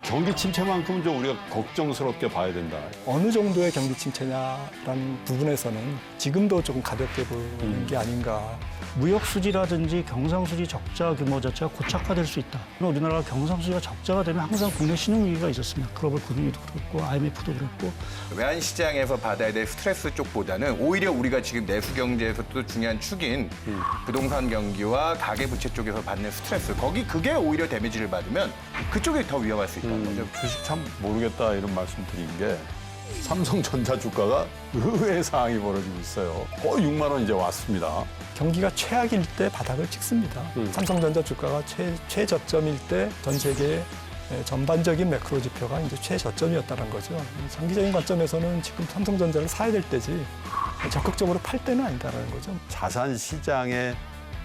경기 침체만큼은 좀 우리가 걱정스럽게 봐야 된다. 어느 정도의 경기 침체냐라는 부분에서는 지금도 조금 가볍게 보는 게 아닌가. 무역 수지라든지 경상수지 적자 규모 자체가 고착화될 수 있다. 우리나라가 경상수지가 적자가 되면 항상 국내 신용 위기가 있었습니다. 글로벌 금융위기도 그렇고 IMF도 그렇고. 외환 시장에서 받아야 될 스트레스 쪽보다는 오히려 우리가 지금 내수 경제에서도 중요한 축인 부동산 경기와 가계 부채 쪽에서 받는 스트레스, 그게 오히려 데미지를 받으면 그쪽이 더 위험할 수 있다는 거죠. 주식 참 모르겠다 이런 말씀 드린 게 삼성전자 주가가 의외의 상황이 벌어지고 있어요. 6만 원 이제 왔습니다. 경기가 최악일 때 바닥을 찍습니다. 삼성전자 주가가 최저점일 때 전 세계 전반적인 매크로 지표가 이제 최저점이었다는 거죠. 장기적인 관점에서는 지금 삼성전자를 사야 될 때지 적극적으로 팔 때는 아니다라는 거죠. 자산 시장의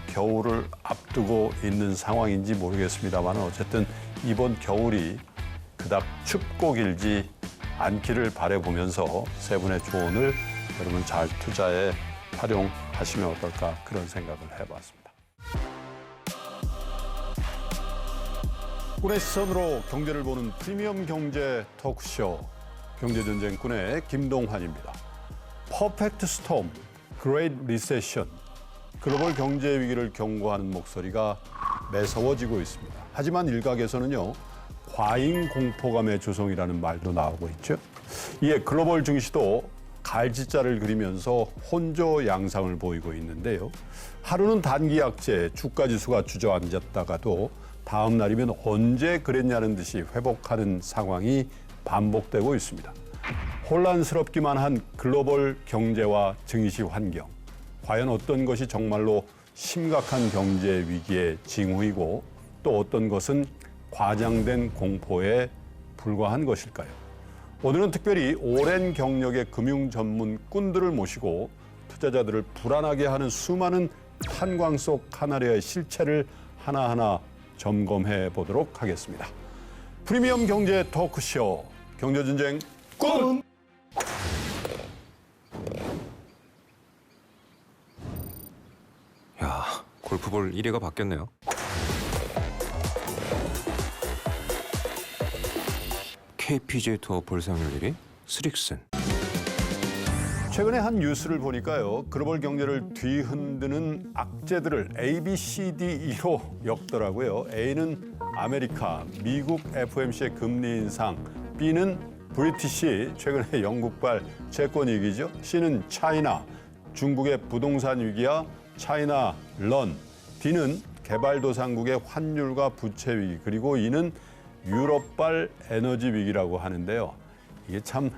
겨울을 앞두고 있는 상황인지 모르겠습니다만 어쨌든 이번 겨울이 그닥 춥고 길지 않기를 바라보면서 세 분의 조언을 여러분 잘 투자에 활용하시면 어떨까 그런 생각을 해봤습니다. 꾼의 시선으로 경제를 보는 프리미엄 경제 토크쇼 경제전쟁꾼의 김동환입니다. 퍼펙트 스톰, 그레이트 리세션, 글로벌 경제 위기를 경고하는 목소리가 매서워지고 있습니다. 하지만 일각에서는요, 과잉 공포감의 조성이라는 말도 나오고 있죠. 이에 글로벌 증시도 갈지자를 그리면서 혼조 양상을 보이고 있는데요. 하루는 단기 약세, 주가 지수가 주저앉았다가도 다음 날이면 언제 그랬냐는 듯이 회복하는 상황이 반복되고 있습니다. 혼란스럽기만 한 글로벌 경제와 증시 환경. 과연 어떤 것이 정말로 심각한 경제 위기의 징후이고 또 어떤 것은 과장된 공포에 불과한 것일까요? 오늘은 특별히 오랜 경력의 금융 전문 꾼들을 모시고 투자자들을 불안하게 하는 수많은 탄광 속 카나리아의 실체를 하나하나 점검해 보도록 하겠습니다. 프리미엄 경제 토크쇼 경제전쟁 꾼! 야, 골프볼 1위가 바뀌었네요. KPGA 투어 볼상률 1위 스릭슨. 최근에 한 뉴스를 보니까요. 글로벌 경제를 뒤흔드는 악재들을 A, B, C, D, E로 엮더라고요. A는 아메리카, 미국 FOMC의 금리 인상, B는 브리티시, 최근에 영국발 채권 위기죠. C는 차이나, 중국의 부동산 위기야 차이나 런, D는 개발도상국의 환율과 부채 위기, 그리고 E는 유럽발 에너지 위기라고 하는데요. 이게 참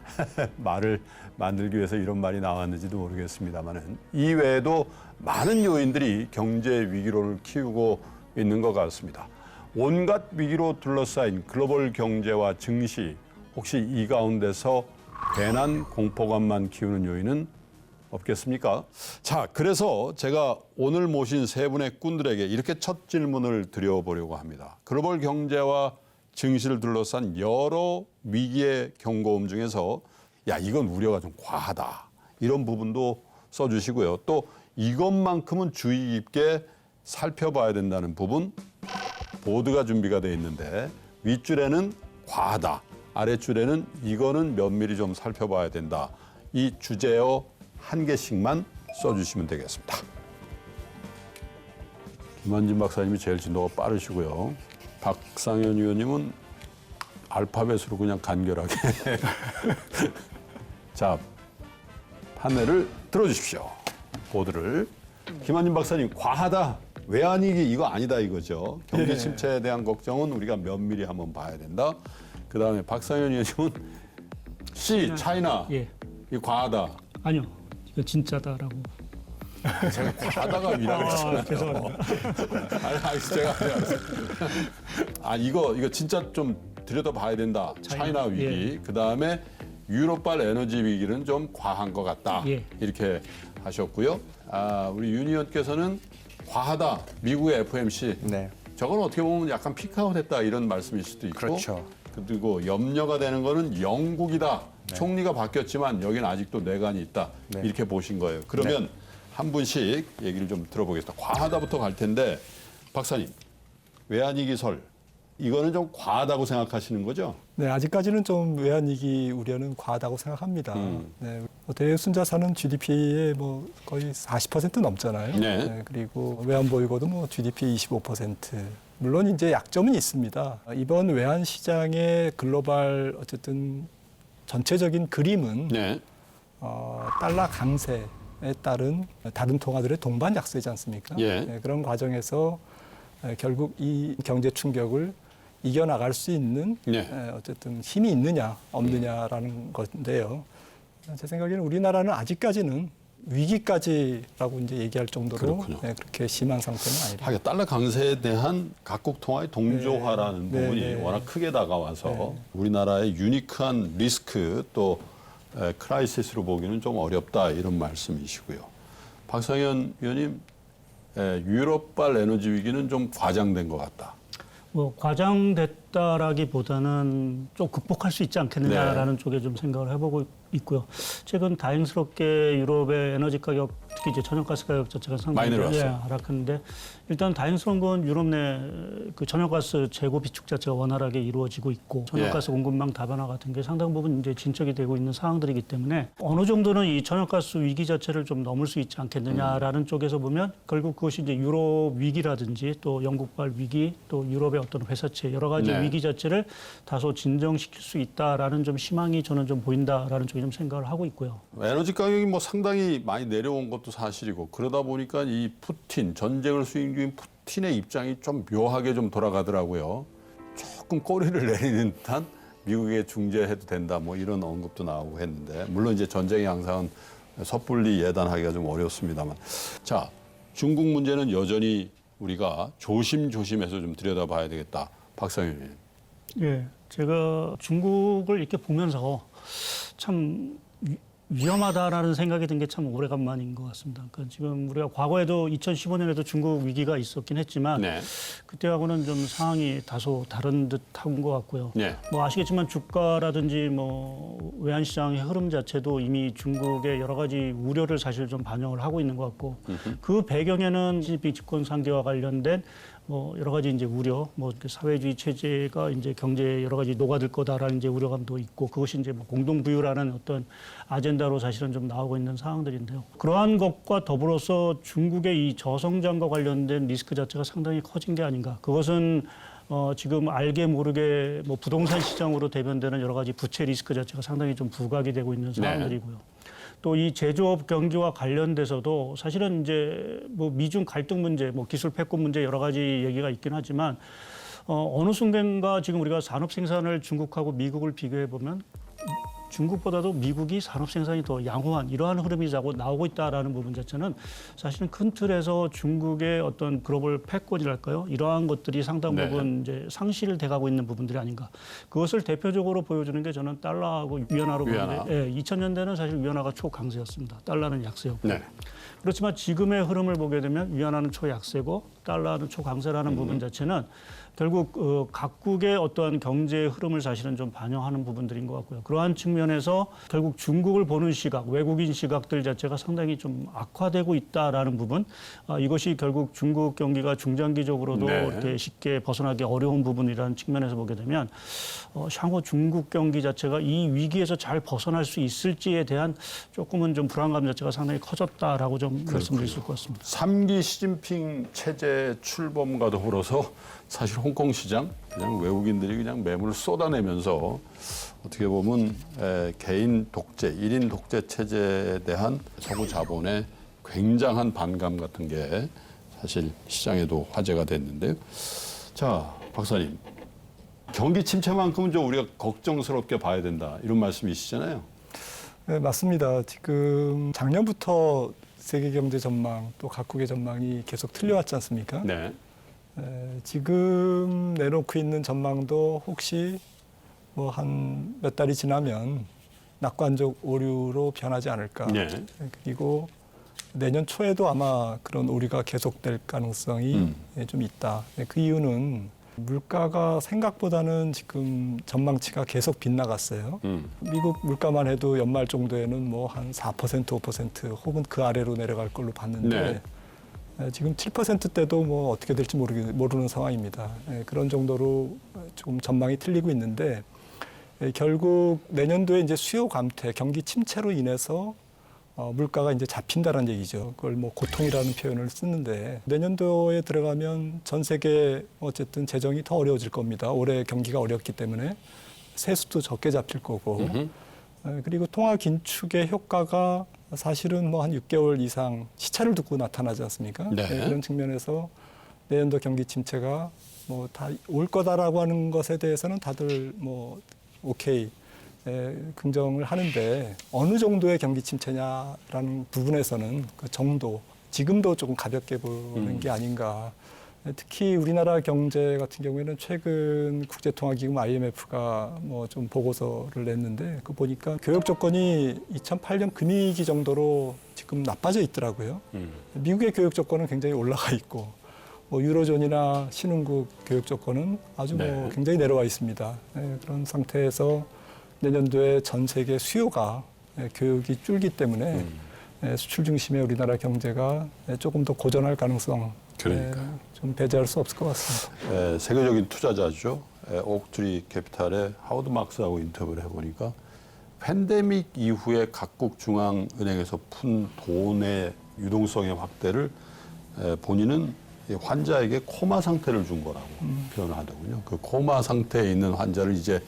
말을 만들기 위해서 이런 말이 나왔는지도 모르겠습니다만은 이 외에도 많은 요인들이 경제 위기론을 키우고 있는 것 같습니다. 온갖 위기로 둘러싸인 글로벌 경제와 증시, 혹시 이 가운데서 괜한 공포감만 키우는 요인은 없겠습니까? 자, 그래서 제가 오늘 모신 세 분의 꾼들에게 이렇게 첫 질문을 드려보려고 합니다. 글로벌 경제와 증시를 둘러싼 여러 위기의 경고음 중에서 야, 이건 우려가 좀 과하다. 이런 부분도 써주시고요. 또 이것만큼은 주의 깊게 살펴봐야 된다는 부분 보드가 준비가 돼 있는데 윗줄에는 과하다. 아랫줄에는 이거는 면밀히 좀 살펴봐야 된다. 이 주제어 한 개씩만 써주시면 되겠습니다. 김한진 박사님이 제일 진도가 빠르시고요. 박상현 의원님은 알파벳으로 그냥 간결하게. 자, 판넬을 들어주십시오. 보드를. 김한진 박사님, 과하다. 외환위기 이거 아니다 이거죠. 경기 침체에 대한 걱정은 우리가 면밀히 한번 봐야 된다. 그다음에 박상현 의원님은 C, 차이나. 예. 이 과하다. 아니요. 이거 진짜다라고. 제가 과하다가 위라고 했잖아요. 죄송합니다. 이거 진짜 좀 들여다봐야 된다. 차이나 위기. 예. 그다음에 유럽발 에너지 위기는 좀 과한 것 같다. 예. 이렇게 하셨고요. 우리 윤 의원께서는 과하다. 미국의 FOMC. 네. 저건 어떻게 보면 약간 피크아웃했다 이런 말씀일 수도 있고. 그렇죠. 그리고 염려가 되는 거는 영국이다. 네. 총리가 바뀌었지만 여기는 아직도 내관이 있다. 네. 이렇게 보신 거예요. 그러면 한 분씩 얘기를 좀 들어보겠습니다. 과하다부터 갈 텐데 박사님, 외환위기설 이거는 좀 과하다고 생각하시는 거죠? 네, 아직까지는 좀 외환위기 우려는 과하다고 생각합니다. 네, 대순자산은 GDP의 뭐 거의 40% 넘잖아요. 네. 그리고 외환보유고도 뭐 GDP 25%. 물론 이제 약점은 있습니다. 이번 외환 시장의 글로벌 어쨌든 전체적인 그림은 네. 달러 강세에 따른 다른 통화들의 동반 약세지 않습니까? 예. 네, 그런 과정에서 결국 이 경제 충격을 이겨나갈 수 있는 네. 어쨌든 힘이 있느냐 없느냐라는 건데요. 제 생각에는 우리나라는 아직까지는 위기까지라고 이제 얘기할 정도로 그렇군요. 그렇게 심한 상태는 아니다. 하긴 달러 강세에 대한 각국 통화의 동조화라는 네. 부분이 네. 워낙 크게 다가와서 우리나라의 유니크한 리스크 또 크라이시스로 보기는 좀 어렵다 이런 말씀이시고요. 박상현 의원님, 유럽발 에너지 위기는 좀 과장된 것 같다. 뭐 과장됐다라기보다는 좀 극복할 수 있지 않겠느냐라는 쪽에 좀 생각을 해보고 있고요. 최근 다행스럽게 유럽의 에너지 가격, 특히 이제 천연가스 가격 자체가 많이 상당히 내려왔어요. 하락했는데 일단 다행스러운 건 유럽 내 그 천연가스 재고 비축 자체가 원활하게 이루어지고 있고 천연가스 공급망 다변화 같은 게 상당 부분 이제 진척이 되고 있는 상황들이기 때문에 어느 정도는 이 천연가스 위기 자체를 좀 넘을 수 있지 않겠느냐라는 쪽에서 보면 결국 그것이 이제 유럽 위기라든지 또 영국발 위기 또 유럽의 어떤 회사체 여러 가지 네. 위기 자체를 다소 진정시킬 수 있다라는 좀 희망이 저는 좀 보인다라는 쪽에 좀 생각을 하고 있고요. 에너지 가격이 뭐 상당히 많이 내려온 것도 사실이고 그러다 보니까 이 푸틴 전쟁을 수행 중인 푸틴의 입장이 좀 묘하게 좀 돌아가더라고요. 조금 꼬리를 내리는 듯한 미국에 중재해도 된다 뭐 이런 언급도 나오고 했는데 물론 이제 전쟁의 양상은 섣불리 예단하기가 좀 어렵습니다만 자 중국 문제는 여전히 우리가 조심조심해서 좀 들여다봐야 되겠다. 박상현 의원님. 예, 제가 중국을 이렇게 보면서 참 위험하다라는 생각이 든 게 참 오래간만인 것 같습니다. 그러니까 지금 우리가 과거에도 2015년에도 중국 위기가 있었긴 했지만 네. 그때하고는 좀 상황이 다소 다른 듯한 것 같고요. 네. 뭐 아시겠지만 주가라든지 뭐 외환 시장의 흐름 자체도 이미 중국의 여러 가지 우려를 사실 좀 반영을 하고 있는 것 같고 그 배경에는 시진핑 집권 상대와 관련된 뭐 여러 가지 이제 우려, 뭐 이렇게 사회주의 체제가 이제 경제에 여러 가지 녹아들 거다라는 이제 우려감도 있고 그것이 이제 뭐 공동 부유라는 어떤 아젠다로 사실은 좀 나오고 있는 상황들인데요. 그러한 것과 더불어서 중국의 이 저성장과 관련된 리스크 자체가 상당히 커진 게 아닌가. 그것은 지금 알게 모르게 뭐 부동산 시장으로 대변되는 여러 가지 부채 리스크 자체가 상당히 좀 부각이 되고 있는 상황들이고요. 또 이 제조업 경기와 관련돼서도 사실은 이제 뭐 미중 갈등 문제, 뭐 기술 패권 문제 여러 가지 얘기가 있긴 하지만 어느 순간가 지금 우리가 산업 생산을 중국하고 미국을 비교해 보면 중국보다도 미국이 산업 생산이 더 양호한 이러한 흐름이 자꾸 나오고 있다라는 부분 자체는 사실은 큰 틀에서 중국의 어떤 글로벌 패권이랄까요? 이러한 것들이 상당 부분 이제 상실돼가고 있는 부분들이 아닌가. 그것을 대표적으로 보여주는 게 저는 달러하고 위안화로 위안화. 보는데 2000년대는 사실 위안화가 초강세였습니다. 달러는 약세였고. 네. 그렇지만 지금의 흐름을 보게 되면 위안화는 초약세고 달러는 초강세라는 부분 자체는 결국 각국의 어떠한 경제 흐름을 사실은 좀 반영하는 부분들인 것 같고요. 그러한 측면에서 결국 중국을 보는 시각, 외국인 시각들 자체가 상당히 좀 악화되고 있다라는 부분. 이것이 결국 중국 경기가 중장기적으로도 네. 이렇게 쉽게 벗어나기 어려운 부분이라는 측면에서 보게 되면 향후 중국 경기 자체가 이 위기에서 잘 벗어날 수 있을지에 대한 조금은 좀 불안감 자체가 상당히 커졌다라고 좀 말씀드릴 수 있을 것 같습니다. 3기 시진핑 체제 출범과 더불어서 사실 홍콩 시장 그냥 외국인들이 그냥 매물을 쏟아내면서 어떻게 보면 개인 독재, 1인 독재 체제에 대한 서구 자본의 굉장한 반감 같은 게 사실 시장에도 화제가 됐는데요. 자, 박사님. 경기 침체만큼은 좀 우리가 걱정스럽게 봐야 된다. 이런 말씀이시잖아요. 네, 맞습니다. 지금 작년부터 세계 경제 전망 또 각국의 전망이 계속 틀려왔지 않습니까? 네. 지금 내놓고 있는 전망도 혹시 뭐 한 몇 달이 지나면 낙관적 오류로 변하지 않을까. 네. 그리고 내년 초에도 아마 그런 오류가 계속될 가능성이 좀 있다. 그 이유는 물가가 생각보다는 지금 전망치가 계속 빗나갔어요. 미국 물가만 해도 연말 정도에는 뭐 한 4%, 5% 혹은 그 아래로 내려갈 걸로 봤는데 네. 지금 7%대도 뭐 어떻게 될지 모르는 상황입니다. 그런 정도로 조금 전망이 틀리고 있는데 결국 내년도에 이제 수요 감퇴, 경기 침체로 인해서 물가가 이제 잡힌다는 얘기죠. 그걸 뭐 고통이라는 표현을 쓰는데 내년도에 들어가면 전 세계 어쨌든 재정이 더 어려워질 겁니다. 올해 경기가 어렵기 때문에 세수도 적게 잡힐 거고 그리고 통화 긴축의 효과가 사실은 뭐 한 6개월 이상 시차를 두고 나타나지 않습니까? 네. 그런 측면에서 내년도 경기 침체가 뭐 다 올 거다라고 하는 것에 대해서는 다들 뭐 오케이 긍정을 하는데 어느 정도의 경기 침체냐라는 부분에서는 그 정도 지금도 조금 가볍게 보는 게 아닌가. 특히 우리나라 경제 같은 경우에는 최근 국제통화기금 IMF가 뭐 좀 보고서를 냈는데 그 보니까 교역 조건이 2008년 금위기 정도로 지금 나빠져 있더라고요. 미국의 교역 조건은 굉장히 올라가 있고 뭐 유로존이나 신흥국 교역 조건은 아주 뭐 네. 굉장히 내려와 있습니다. 그런 상태에서 내년도에 전 세계 수요가 교역이 줄기 때문에 수출 중심의 우리나라 경제가 조금 더 고전할 가능성 그러니까요. 좀 배제할 수 없을 것 같습니다. 세계적인 투자자죠. 옥트리 캐피탈의 하워드 막스하고 인터뷰를 해보니까 팬데믹 이후에 각국 중앙은행에서 푼 돈의 유동성의 확대를 본인은 환자에게 코마 상태를 준 거라고 표현을 하더군요. 그 코마 상태에 있는 환자를 이제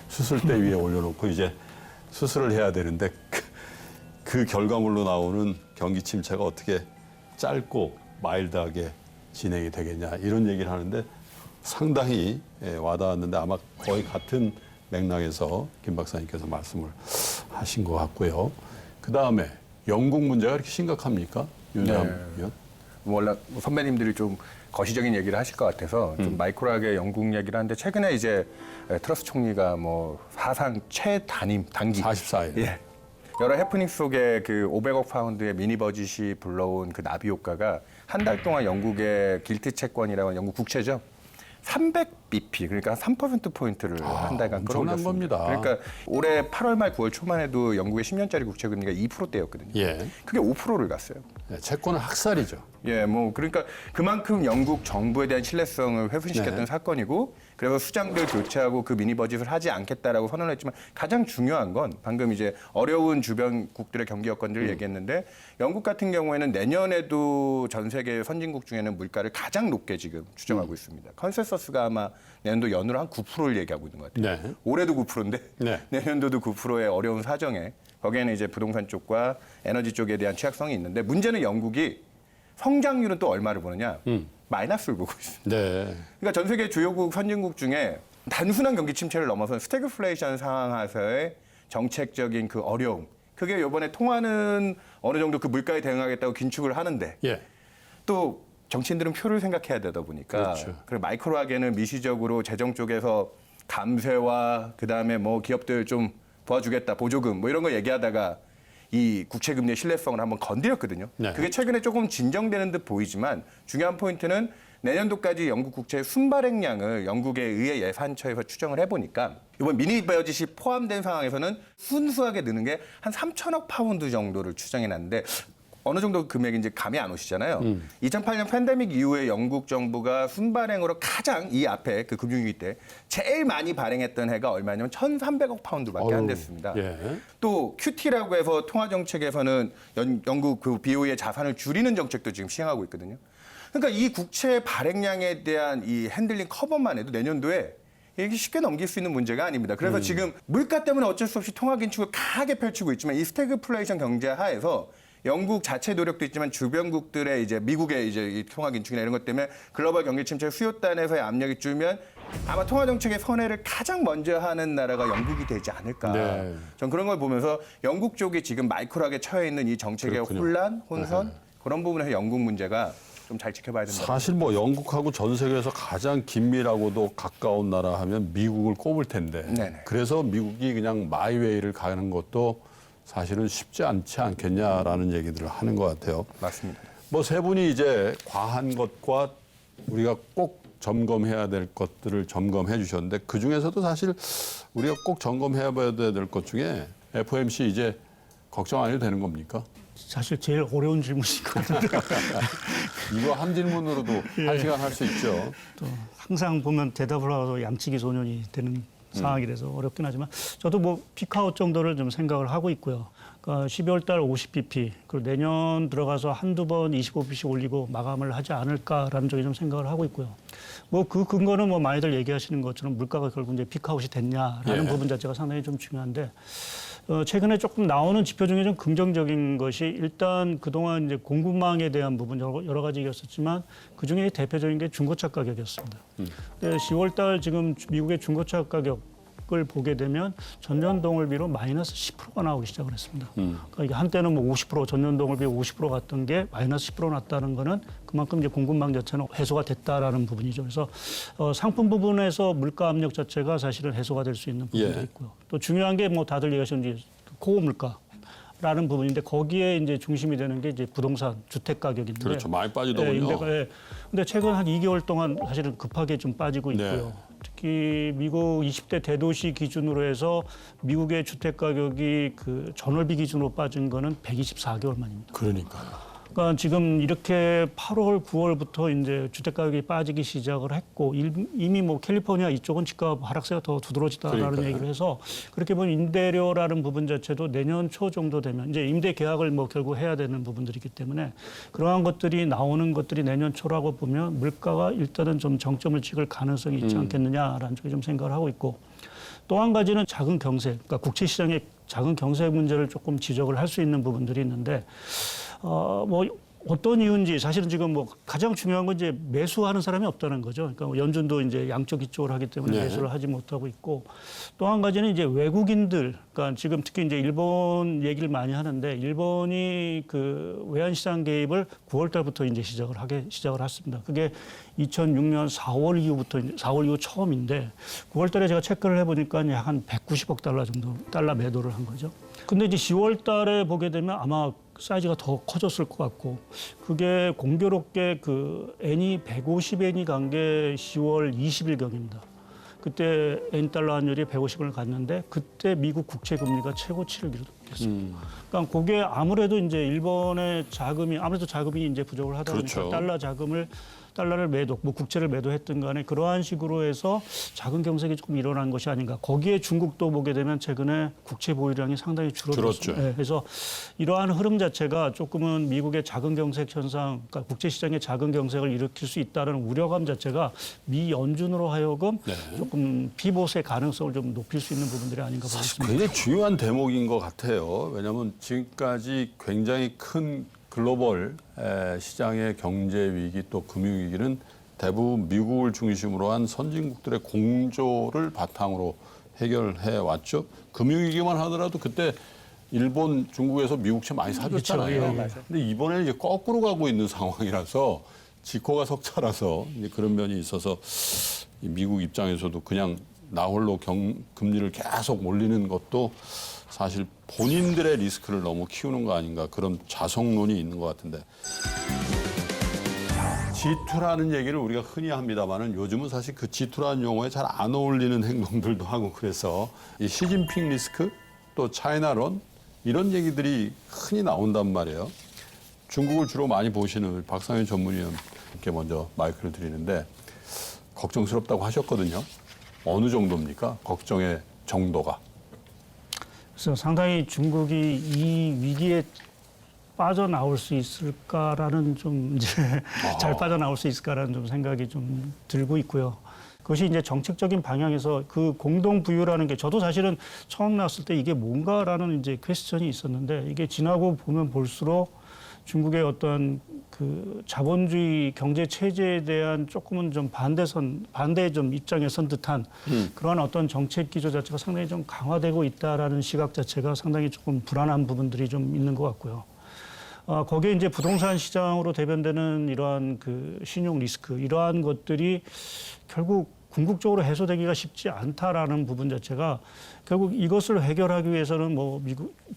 수술대 위에 올려놓고 이제 수술을 해야 되는데 그 결과물로 나오는 경기 침체가 어떻게 짧고 마일드하게 진행이 되겠냐 이런 얘기를 하는데 상당히 와닿았는데 아마 거의 같은 맥락에서 김 박사님께서 말씀을 하신 것 같고요. 그다음에 영국 문제가 이렇게 심각합니까? 윤혜람 위원? 원래 선배님들이 좀 거시적인 얘기를 하실 것 같아서 좀 마이크로하게 영국 얘기를 하는데 최근에 이제 트러스 총리가 뭐 사상 최단임 단기 44일. 예. 여러 해프닝 속에 그 500억 파운드의 미니 버짓이 불러온 그 나비 효과가 한 달 동안 영국의 길트 채권이라고 하는 영국 국채죠. 300bp 그러니까 3%포인트를 한 달간 엄청난 끌어올렸습니다. 겁니다. 그러니까 올해 8월 말 9월 초만 해도 영국의 10년짜리 국채 금리가 2%대였거든요. 예. 그게 5%를 갔어요. 채권은 학살이죠. 예, 뭐 그러니까 그만큼 영국 정부에 대한 신뢰성을 훼손시켰던 네. 사건이고 그래서 수장들 교체하고 그 미니 버짓을 하지 않겠다라고 선언을 했지만 가장 중요한 건 방금 이제 어려운 주변국들의 경기 여건들을 얘기했는데 영국 같은 경우에는 내년에도 전 세계 선진국 중에는 물가를 가장 높게 지금 추정하고 있습니다. 컨센서스가 아마 내년도 연으로 한 9%를 얘기하고 있는 것 같아요. 네. 올해도 9%인데 네. 내년도도 9%의 어려운 사정에 거기에는 이제 부동산 쪽과 에너지 쪽에 대한 취약성이 있는데 문제는 영국이 성장률은 또 얼마를 보느냐? 마이너스를 보고 있습니다. 네. 그러니까 전 세계 주요국 선진국 중에 단순한 경기 침체를 넘어선 스태그플레이션 상황 하에서의 정책적인 그 어려움. 그게 이번에 통화는 어느 정도 그 물가에 대응하겠다고 긴축을 하는데 예. 또 정치인들은 표를 생각해야 되다 보니까 그렇죠. 그리고 마이크로하게는 미시적으로 재정 쪽에서 감세와 그다음에 뭐 기업들 좀 도와주겠다 보조금 뭐 이런 거 얘기하다가 이 국채금리의 신뢰성을 한번 건드렸거든요. 네. 그게 최근에 조금 진정되는 듯 보이지만 중요한 포인트는 내년도까지 영국 국채 순발행량을 영국의 의회 예산처에서 추정을 해보니까 이번 미니 버짓이 포함된 상황에서는 순수하게 느는 게 한 3천억 파운드 정도를 추정해놨는데 어느 정도 금액인지 감이 안 오시잖아요. 2008년 팬데믹 이후에 영국 정부가 순발행으로 가장 이 앞에 그 금융위기 때 제일 많이 발행했던 해가 얼마냐면 1,300억 파운드밖에 안 됐습니다. 예. 또 QT라고 해서 통화 정책에서는 영국 그 BOE의 자산을 줄이는 정책도 지금 시행하고 있거든요. 그러니까 이 국채 발행량에 대한 이 핸들링 커버만 해도 내년도에 이게 쉽게 넘길 수 있는 문제가 아닙니다. 그래서 지금 물가 때문에 어쩔 수 없이 통화 긴축을 강하게 펼치고 있지만 이 스태그플레이션 경제 하에서 영국 자체 노력도 있지만 주변국들의 이제 미국의 이제 이 통화 긴축이나 이런 것 때문에 글로벌 경기 침체 수요단에서의 압력이 줄면 아마 통화 정책의 선회를 가장 먼저 하는 나라가 영국이 되지 않을까. 네. 전 그런 걸 보면서 영국 쪽이 지금 마이크로하게 처해 있는 이 정책의 그렇군요. 혼란, 혼선 그런 부분에서 영국 문제가 좀 잘 지켜봐야 된다. 사실 뭐 영국하고 전 세계에서 가장 긴밀하고도 가까운 나라 하면 미국을 꼽을 텐데 네네. 그래서 미국이 그냥 마이웨이를 가는 것도 사실은 쉽지 않지 않겠냐라는 얘기들을 하는 것 같아요. 맞습니다. 뭐 세 분이 이제 과한 것과 우리가 꼭 점검해야 될 것들을 점검해 주셨는데 그중에서도 사실 우리가 꼭 점검해 봐야 될 것 중에 FOMC 이제 걱정 안 해도 되는 겁니까? 사실 제일 어려운 질문인 것 같은데 이거 한 질문으로도 한 시간 할 수 있죠. 또 항상 보면 대답을 하고 양치기 소년이 되는 상황이라서 어렵긴 하지만 저도 뭐 피크아웃 정도를 좀 생각을 하고 있고요. 그러니까 12월 달 50bp 그리고 내년 들어가서 한두 번 25bp 올리고 마감을 하지 않을까라는 쪽에 좀 생각을 하고 있고요. 뭐 그 근거는 뭐 많이들 얘기하시는 것처럼 물가가 결국 이제 피크아웃이 됐냐라는 예. 부분 자체가 상당히 좀 중요한데 최근에 조금 나오는 지표 중에 좀 긍정적인 것이 일단 그동안 이제 공급망에 대한 부분 여러 가지 얘기였었지만 그중에 대표적인 게 중고차 가격이었습니다. 근데 10월 달 지금 미국의 중고차 가격을 보게 되면 전년 동월비로 마이너스 10%가 나오기 시작을 했습니다. 그러니까 이게 한때는 뭐 50% 전년 동월비 50% 갔던 게 마이너스 10% 났다는 거는 그만큼 이제 공급망 자체는 해소가 됐다라는 부분이죠. 그래서 상품 부분에서 물가 압력 자체가 사실은 해소가 될 수 있는 부분도 예. 있고요. 또 중요한 게 뭐 다들 얘기하시는 코어 물가라는 부분인데 거기에 이제 중심이 되는 게 이제 부동산 주택 가격인데. 그렇죠. 많이 빠지더군요. 임대가. 근데 최근 한 2개월 동안 사실은 급하게 좀 빠지고 있고요. 네. 특히 미국 20대 대도시 기준으로 해서 미국의 주택 가격이 그 전월비 기준으로 빠진 거는 124개월 만입니다. 그러니까요. 그러니까 지금 이렇게 8월, 9월부터 이제 주택 가격이 빠지기 시작을 했고 이미 뭐 캘리포니아 이쪽은 집값 하락세가 더 두드러지다라는 그러니까요. 얘기를 해서 그렇게 보면 임대료라는 부분 자체도 내년 초 정도 되면 이제 임대 계약을 뭐 결국 해야 되는 부분들이기 때문에 그러한 것들이 나오는 것들이 내년 초라고 보면 물가가 일단은 좀 정점을 찍을 가능성이 있지 않겠느냐라는 쪽에 좀 생각을 하고 있고 또 한 가지는 작은 경색, 그러니까 국채 시장의 작은 경색 문제를 조금 지적을 할 수 있는 부분들이 있는데 뭐 어떤 이유인지 사실은 지금 뭐 가장 중요한 건 이제 매수하는 사람이 없다는 거죠. 그러니까 연준도 이제 양적 이쪽을 하기 때문에 네. 매수를 하지 못하고 있고 또 한 가지는 이제 외국인들, 그러니까 지금 특히 이제 일본 얘기를 많이 하는데 일본이 그 외환 시장 개입을 9월 달부터 이제 시작을 했습니다. 그게 2006년 4월 이후부터 4월 이후 처음인데 9월 달에 제가 체크를 해보니까 약 한 190억 달러 정도 달러 매도를 한 거죠. 근데 이제 10월 달에 보게 되면 아마 사이즈가 더 커졌을 것 같고 그게 공교롭게 그 N이 150엔이 간 게 10월 20일경입니다. 그때 N 달러 환율이 150원을 갔는데 그때 미국 국채 금리가 최고치를 기록했습니다. 그러니까 그게 아무래도 이제 일본의 자금이 이제 부족을 하다 보니까 그렇죠. 달러를 매도, 뭐 국채를 매도했든 간에 그러한 식으로 해서 작은 경색이 조금 일어난 것이 아닌가. 거기에 중국도 보게 되면 최근에 국채 보유량이 상당히 줄어들었습니다. 줄었죠. 네, 그래서 이러한 흐름 자체가 조금은 미국의 작은 경색 현상, 그러니까 국채 시장의 작은 경색을 일으킬 수 있다는 우려감 자체가 미 연준으로 하여금 조금 피봇의 가능성을 좀 높일 수 있는 부분들이 아닌가 보겠습니다. 굉장히 중요한 대목인 것 같아요. 왜냐하면 지금까지 굉장히 큰 글로벌 시장의 경제 위기 또 금융 위기는 대부분 미국을 중심으로 한 선진국들의 공조를 바탕으로 해결해 왔죠. 금융 위기만 하더라도 그때 일본, 중국에서 미국채 많이 사줬잖아요. 그렇죠. 예. 근데 이번에는 이제 거꾸로 가고 있는 상황이라서 지코가 석차라서 이제 그런 면이 있어서 이 미국 입장에서도 그냥 나홀로 금리를 계속 올리는 것도 사실 본인들의 리스크를 너무 키우는 거 아닌가 그런 자성론이 있는 것 같은데. G2라는 얘기를 우리가 흔히 합니다만은 요즘은 사실 그 G2라는 용어에 잘 안 어울리는 행동들도 하고 그래서 이 시진핑 리스크 또 차이나론 이런 얘기들이 흔히 나온단 말이에요. 중국을 주로 많이 보시는 우리 박상현 전문위원께 먼저 마이크를 드리는데 걱정스럽다고 하셨거든요. 어느 정도입니까? 걱정의 정도가. 그래서 상당히 중국이 이 위기에 빠져나올 수 있을까라는 좀 이제 잘 빠져나올 수 있을까라는 좀 생각이 좀 들고 있고요. 그것이 이제 정책적인 방향에서 그 공동 부유라는 게 저도 사실은 처음 나왔을 때 이게 뭔가라는 이제 퀘스천이 있었는데 이게 지나고 보면 볼수록 중국의 어떤 그 자본주의 경제 체제에 대한 조금은 좀 반대 좀 입장에 선 듯한 그러한 어떤 정책 기조 자체가 상당히 좀 강화되고 있다라는 시각 자체가 상당히 조금 불안한 부분들이 좀 있는 것 같고요. 거기에 이제 부동산 시장으로 대변되는 이러한 그 신용 리스크 이러한 것들이 결국 궁극적으로 해소되기가 쉽지 않다라는 부분 자체가 결국 이것을 해결하기 위해서는 뭐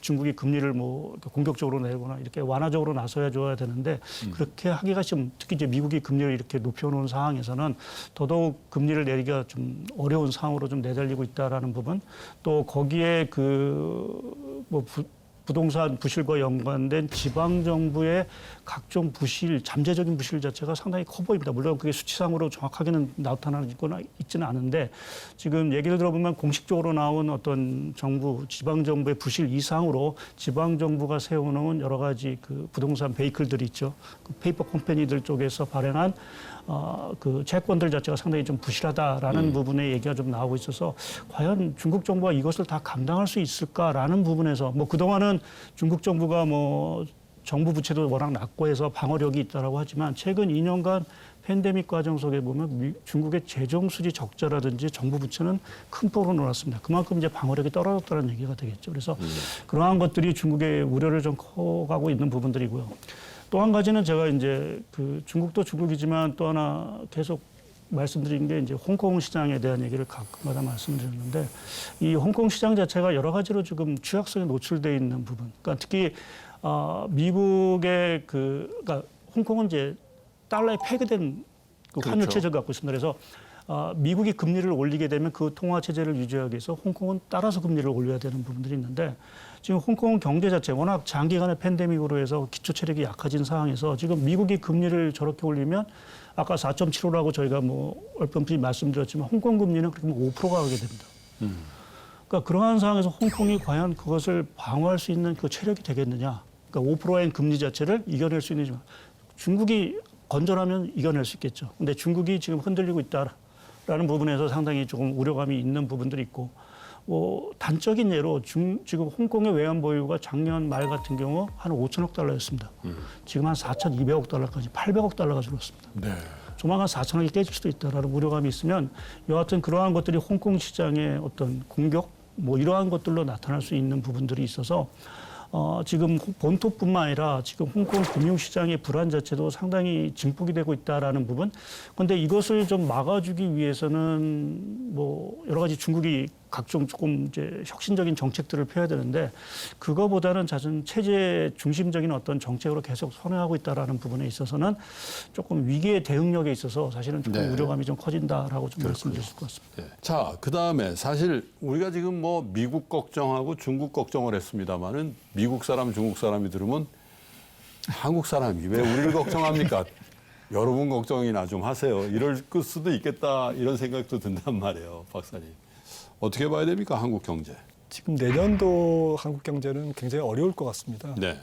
중국이 금리를 뭐 공격적으로 내거나 이렇게 완화적으로 나서야 줘야 되는데 그렇게 하기가 좀 특히 이제 미국이 금리를 이렇게 높여놓은 상황에서는 더더욱 금리를 내리기가 좀 어려운 상황으로 좀 내달리고 있다라는 부분 또 거기에 그 뭐 부동산 부실과 연관된 지방 정부의 각종 부실, 잠재적인 부실 자체가 상당히 커 보입니다. 물론 그게 수치상으로 정확하게는 나타나거나 있지는 않은데 지금 얘기를 들어보면 공식적으로 나온 어떤 정부, 지방 정부의 부실 이상으로 지방 정부가 세워놓은 여러 가지 그 부동산 베이클들이 있죠. 그 페이퍼 컴퍼니들 쪽에서 발행한 그 채권들 자체가 상당히 좀 부실하다라는 부분의 얘기가 좀 나오고 있어서 과연 중국 정부가 이것을 다 감당할 수 있을까라는 부분에서 뭐 그동안은 중국 정부가 뭐 정부 부채도 워낙 낮고 해서 방어력이 있다라고 하지만 최근 2년간 팬데믹 과정 속에 보면 중국의 재정 수지 적자라든지 정부 부채는 큰 폭으로 늘었습니다. 그만큼 이제 방어력이 떨어졌다는 얘기가 되겠죠. 그래서 그러한 것들이 중국의 우려를 좀 커가고 있는 부분들이고요. 또 한 가지는 제가 이제 그 중국도 중국이지만 또 하나 계속 말씀드린 게 이제 홍콩 시장에 대한 얘기를 가끔가다 말씀드렸는데 이 홍콩 시장 자체가 여러 가지로 지금 취약성에 노출돼 있는 부분. 그러니까 특히 미국의 그러니까 홍콩은 이제 달러에 폐기된 그 환율 그렇죠. 체제를 갖고 있습니다. 그래서 미국이 금리를 올리게 되면 그 통화 체제를 유지하기 위해서 홍콩은 따라서 금리를 올려야 되는 부분들이 있는데 지금 홍콩 경제 자체 워낙 장기간의 팬데믹으로 해서 기초 체력이 약해진 상황에서 지금 미국이 금리를 저렇게 올리면 아까 4.75라고 저희가 뭐 얼핏 말씀드렸지만 홍콩 금리는 그렇게 5%가 가게 됩니다. 그러니까 그러한 상황에서 홍콩이 과연 그것을 방어할 수 있는 그 체력이 되겠느냐. 그러니까 5%의 금리 자체를 이겨낼 수 있는지. 중국이 건전하면 이겨낼 수 있겠죠. 근데 중국이 지금 흔들리고 있다라는 부분에서 상당히 조금 우려감이 있는 부분들이 있고 단적인 예로 지금 홍콩의 외환 보유가 작년 말 같은 경우 한 5천억 달러였습니다. 지금 한 4,200억 달러까지 800억 달러가 줄었습니다. 네. 조만간 4천억이 깨질 수도 있다라는 우려감이 있으면 여하튼 그러한 것들이 홍콩 시장의 어떤 공격 뭐 이러한 것들로 나타날 수 있는 부분들이 있어서 지금 본토뿐만 아니라 지금 홍콩 금융시장의 불안 자체도 상당히 증폭이 되고 있다라는 부분. 그런데 이것을 좀 막아주기 위해서는 뭐 여러 가지 중국이 각종 조금 이제 혁신적인 정책들을 펴야 되는데 그거보다는 잦은 체제 중심적인 어떤 정책으로 계속 선회하고 있다라는 부분에 있어서는 조금 위기의 대응력에 있어서 사실은 조금 네. 우려감이 좀 커진다라고 좀 말씀드릴 수 있을 것 같습니다. 네. 자, 그다음에 사실 우리가 지금 뭐 미국 걱정하고 중국 걱정을 했습니다마는 미국 사람, 중국 사람이 들으면 한국 사람이 왜 우리를 걱정합니까? 여러분 걱정이나 좀 하세요. 이럴 수도 있겠다 이런 생각도 든단 말이에요, 박사님. 어떻게 봐야 됩니까, 한국 경제? 지금 내년도 한국 경제는 굉장히 어려울 것 같습니다. 네.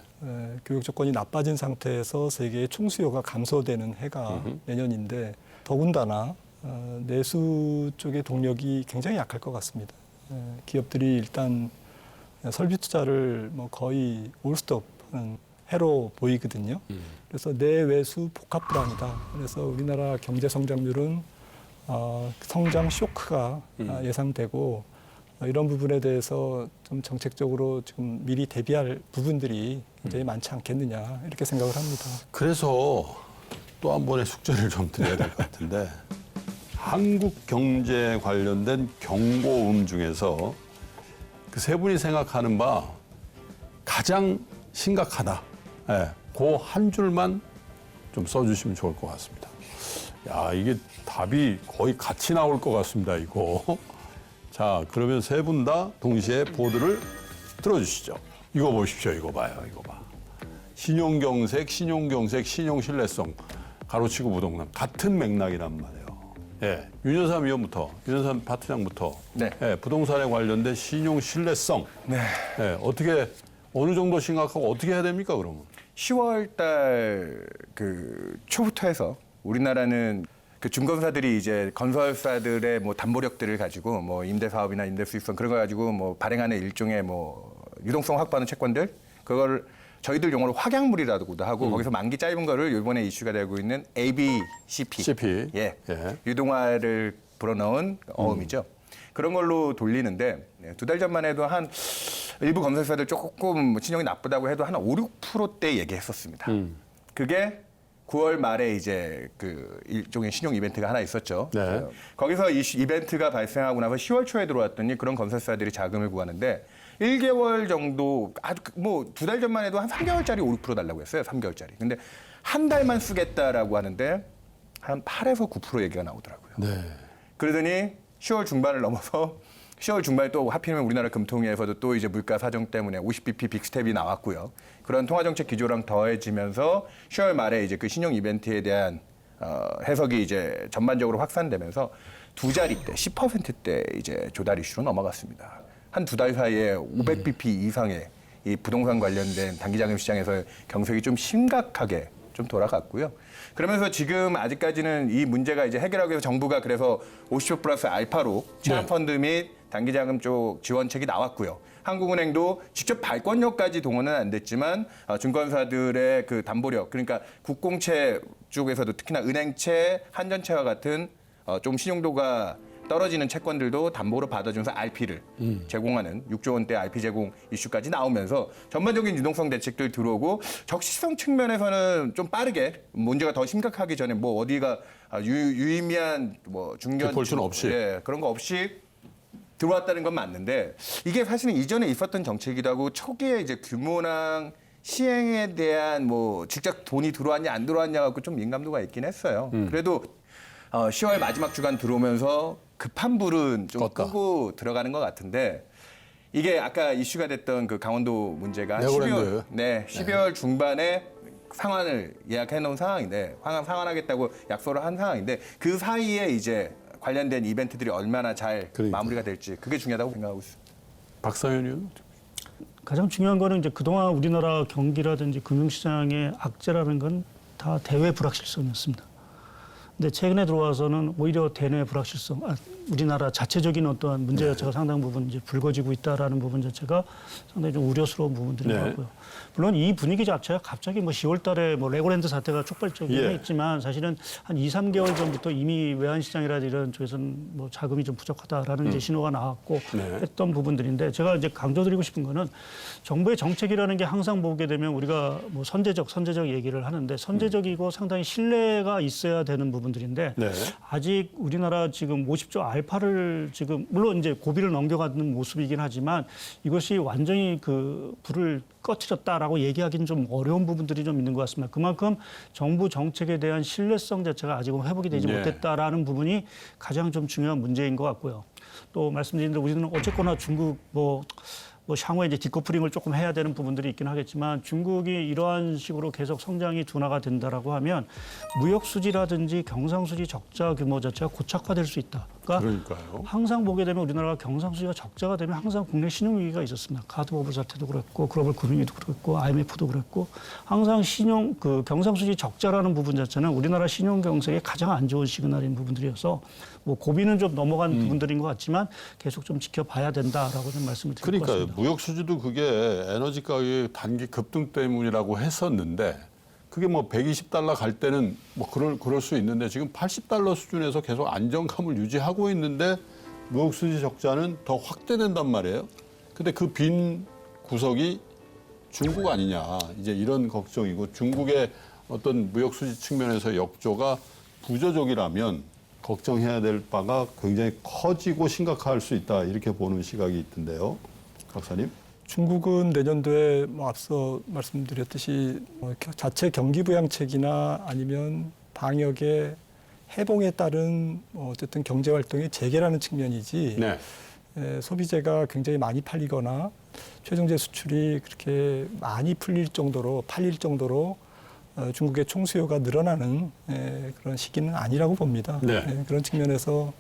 교육 조건이 나빠진 상태에서 세계의 총수요가 감소되는 해가 내년인데 더군다나 내수 쪽의 동력이 굉장히 약할 것 같습니다. 기업들이 일단 설비 투자를 뭐 거의 올스톱하는 해로 보이거든요. 그래서 내외수 복합 불안이다. 그래서 우리나라 경제 성장률은 성장 쇼크가 예상되고 이런 부분에 대해서 좀 정책적으로 지금 미리 대비할 부분들이 굉장히 많지 않겠느냐 이렇게 생각을 합니다. 그래서 또 한 번의 숙제를 좀 드려야 될 것 같은데 한국 경제 관련된 경고음 중에서 그 세 분이 생각하는 바 가장 심각하다. 예, 그 한 줄만 좀 써주시면 좋을 것 같습니다. 야, 이게 답이 거의 같이 나올 것 같습니다, 이거. 자, 그러면 세 분 다 동시에 보드를 들어주시죠. 이거 보십시오, 이거 봐요, 이거 봐. 신용경색, 신용신뢰성, 가로치고 부동산. 같은 맥락이란 말이에요. 예, 윤여삼 위원부터, 윤여삼 파트장부터. 네. 예, 부동산에 관련된 신용신뢰성. 네. 예, 어떻게, 어느 정도 심각하고 어떻게 해야 됩니까, 그러면? 10월 달 그 초부터 해서 우리나라는 그 중건사들이 이제 건설사들의 뭐 담보력들을 가지고 뭐 임대 사업이나 임대 수익성 그런 거 가지고 뭐 발행하는 일종의 뭐 유동성 확보하는 채권들 그걸 저희들 용어로 확약물이라고도 하고 거기서 만기 짧은 거를 이번에 이슈가 되고 있는 ABCP CP. 예. 예. 유동화를 불어넣은 어음이죠. 그런 걸로 돌리는데 두 달 전만 해도 한 일부 건설사들 조금 신용이 나쁘다고 해도 한 5, 6%대 얘기했었습니다. 그게 9월 말에 이제 그 일종의 신용 이벤트가 하나 있었죠. 네. 거기서 이벤트가 발생하고 나서 10월 초에 들어왔더니 그런 건설사들이 자금을 구하는데 1개월 정도 아주 뭐 두 달 전만 해도 한 3개월짜리 5, 6% 달라고 했어요. 3개월짜리. 근데 한 달만 쓰겠다라고 하는데 한 8에서 9% 얘기가 나오더라고요. 네. 그러더니 10월 중반을 넘어서 10월 중반에 또 하필이면 우리나라 금통위에서도 또 이제 물가 사정 때문에 50bp 빅스텝이 나왔고요. 그런 통화정책 기조랑 더해지면서 10월 말에 이제 그 신용 이벤트에 대한 해석이 이제 전반적으로 확산되면서 두 자릿대, 10%대 이제 조달 이슈로 넘어갔습니다. 한 두 달 사이에 500bp 이상의 이 부동산 관련된 단기자금 시장에서 경색이 좀 심각하게 좀 돌아갔고요. 그러면서 지금 아직까지는 이 문제가 이제 해결하기 위해서 정부가 그래서 50% 플러스 알파로 치안펀드 및 단기자금 쪽 지원책이 나왔고요. 한국은행도 직접 발권력까지 동원은 안 됐지만 증권사들의 그 담보력, 그러니까 국공채 쪽에서도 특히나 은행채, 한전채와 같은 좀 신용도가 떨어지는 채권들도 담보로 받아주면서 RP를 제공하는 6조 원대 RP 제공 이슈까지 나오면서 전반적인 유동성 대책들 들어오고 적시성 측면에서는 좀 빠르게 문제가 더 심각하기 전에 뭐 어디가 유의미한 뭐 중견 디폴트는 없이. 예, 그런 거 없이 들어왔다는 건 맞는데 이게 사실은 이전에 있었던 정책이기도 하고 초기에 이제 규모랑 시행에 대한 뭐 직접 돈이 들어왔냐 안 들어왔냐 갖고 좀 민감도가 있긴 했어요. 그래도 10월 마지막 주간 들어오면서 급한 불은 좀 껐다. 끄고 들어가는 것 같은데 이게 아까 이슈가 됐던 그 강원도 문제가 네버랜드. 12월 중반에 상환을 예약해 놓은 상황인데 상환하겠다고 약속을 한 상황인데 그 사이에 이제 관련된 이벤트들이 얼마나 잘 그러니까. 마무리가 될지 그게 중요하다고 생각하고 있습니다. 박상현 의원. 가장 중요한 거는 이제 그동안 우리나라 경기라든지 금융시장의 악재라는 건 다 대외 불확실성이었습니다. 근데 최근에 들어와서는 오히려 대내 불확실성, 우리나라 자체적인 어떠한 문제 자체가 상당 부분 이제 불거지고 있다라는 부분 자체가 상당히 좀 우려스러운 부분들인 것 같고요. 물론 이 분위기 자체가 갑자기 뭐 10월 달에 뭐 레고랜드 사태가 촉발적이긴 예. 했지만 사실은 한 2, 3개월 전부터 이미 외환시장이라든지 이런 쪽에서는 뭐 자금이 좀 부족하다라는 이제 신호가 나왔고 했던 부분들인데 제가 이제 강조드리고 싶은 거는 정부의 정책이라는 게 항상 보게 되면 우리가 뭐 선제적 얘기를 하는데 선제적이고 상당히 신뢰가 있어야 되는 부분들인데 네. 아직 우리나라 지금 50조 알파를 지금 물론 이제 고비를 넘겨가는 모습이긴 하지만 이것이 완전히 그 불을 꺼트렸다라고 얘기하기는 좀 어려운 부분들이 좀 있는 것 같습니다. 그만큼 정부 정책에 대한 신뢰성 자체가 아직은 회복이 되지 네. 못했다라는 부분이 가장 좀 중요한 문제인 것 같고요. 또 말씀드린 대로 우리는 어쨌거나 중국 뭐 향후에 이제 디커플링을 조금 해야 되는 부분들이 있긴 하겠지만 중국이 이러한 식으로 계속 성장이 둔화가 된다라고 하면 무역 수지라든지 경상 수지 적자 규모 자체가 고착화될 수 있다. 그러니까요. 항상 보게 되면 우리나라가 경상 수지가 적자가 되면 항상 국내 신용 위기가 있었습니다. 카드 버블 사태도 그랬고 글로벌 금융위기도 그랬고 IMF도 그랬고 항상 그 경상 수지 적자라는 부분 자체는 우리나라 신용 경색에 가장 안 좋은 시그널인 부분들이어서 뭐 고비는 좀 넘어간 부분들인 것 같지만 계속 좀 지켜봐야 된다라고 좀 말씀을 드릴 것 그러니까요. 같습니다. 무역 수지도 그게 에너지 가격의 단기 급등 때문이라고 했었는데 그게 뭐 120달러 갈 때는 뭐 그럴 수 있는데 지금 80달러 수준에서 계속 안정감을 유지하고 있는데 무역 수지 적자는 더 확대된단 말이에요. 근데 그 빈 구석이 중국 아니냐. 이제 이런 걱정이고 중국의 어떤 무역 수지 측면에서 역조가 부조적이라면 걱정해야 될 바가 굉장히 커지고 심각할 수 있다. 이렇게 보는 시각이 있던데요. 박사님. 중국은 내년도에 뭐 앞서 말씀드렸듯이 자체 경기 부양책이나 아니면 방역의 해봉에 따른 어쨌든 경제 활동의 재개라는 측면이지 네. 소비재가 굉장히 많이 팔리거나 최종재 수출이 그렇게 많이 팔릴 정도로 중국의 총수요가 늘어나는 그런 시기는 아니라고 봅니다. 네. 그런 측면에서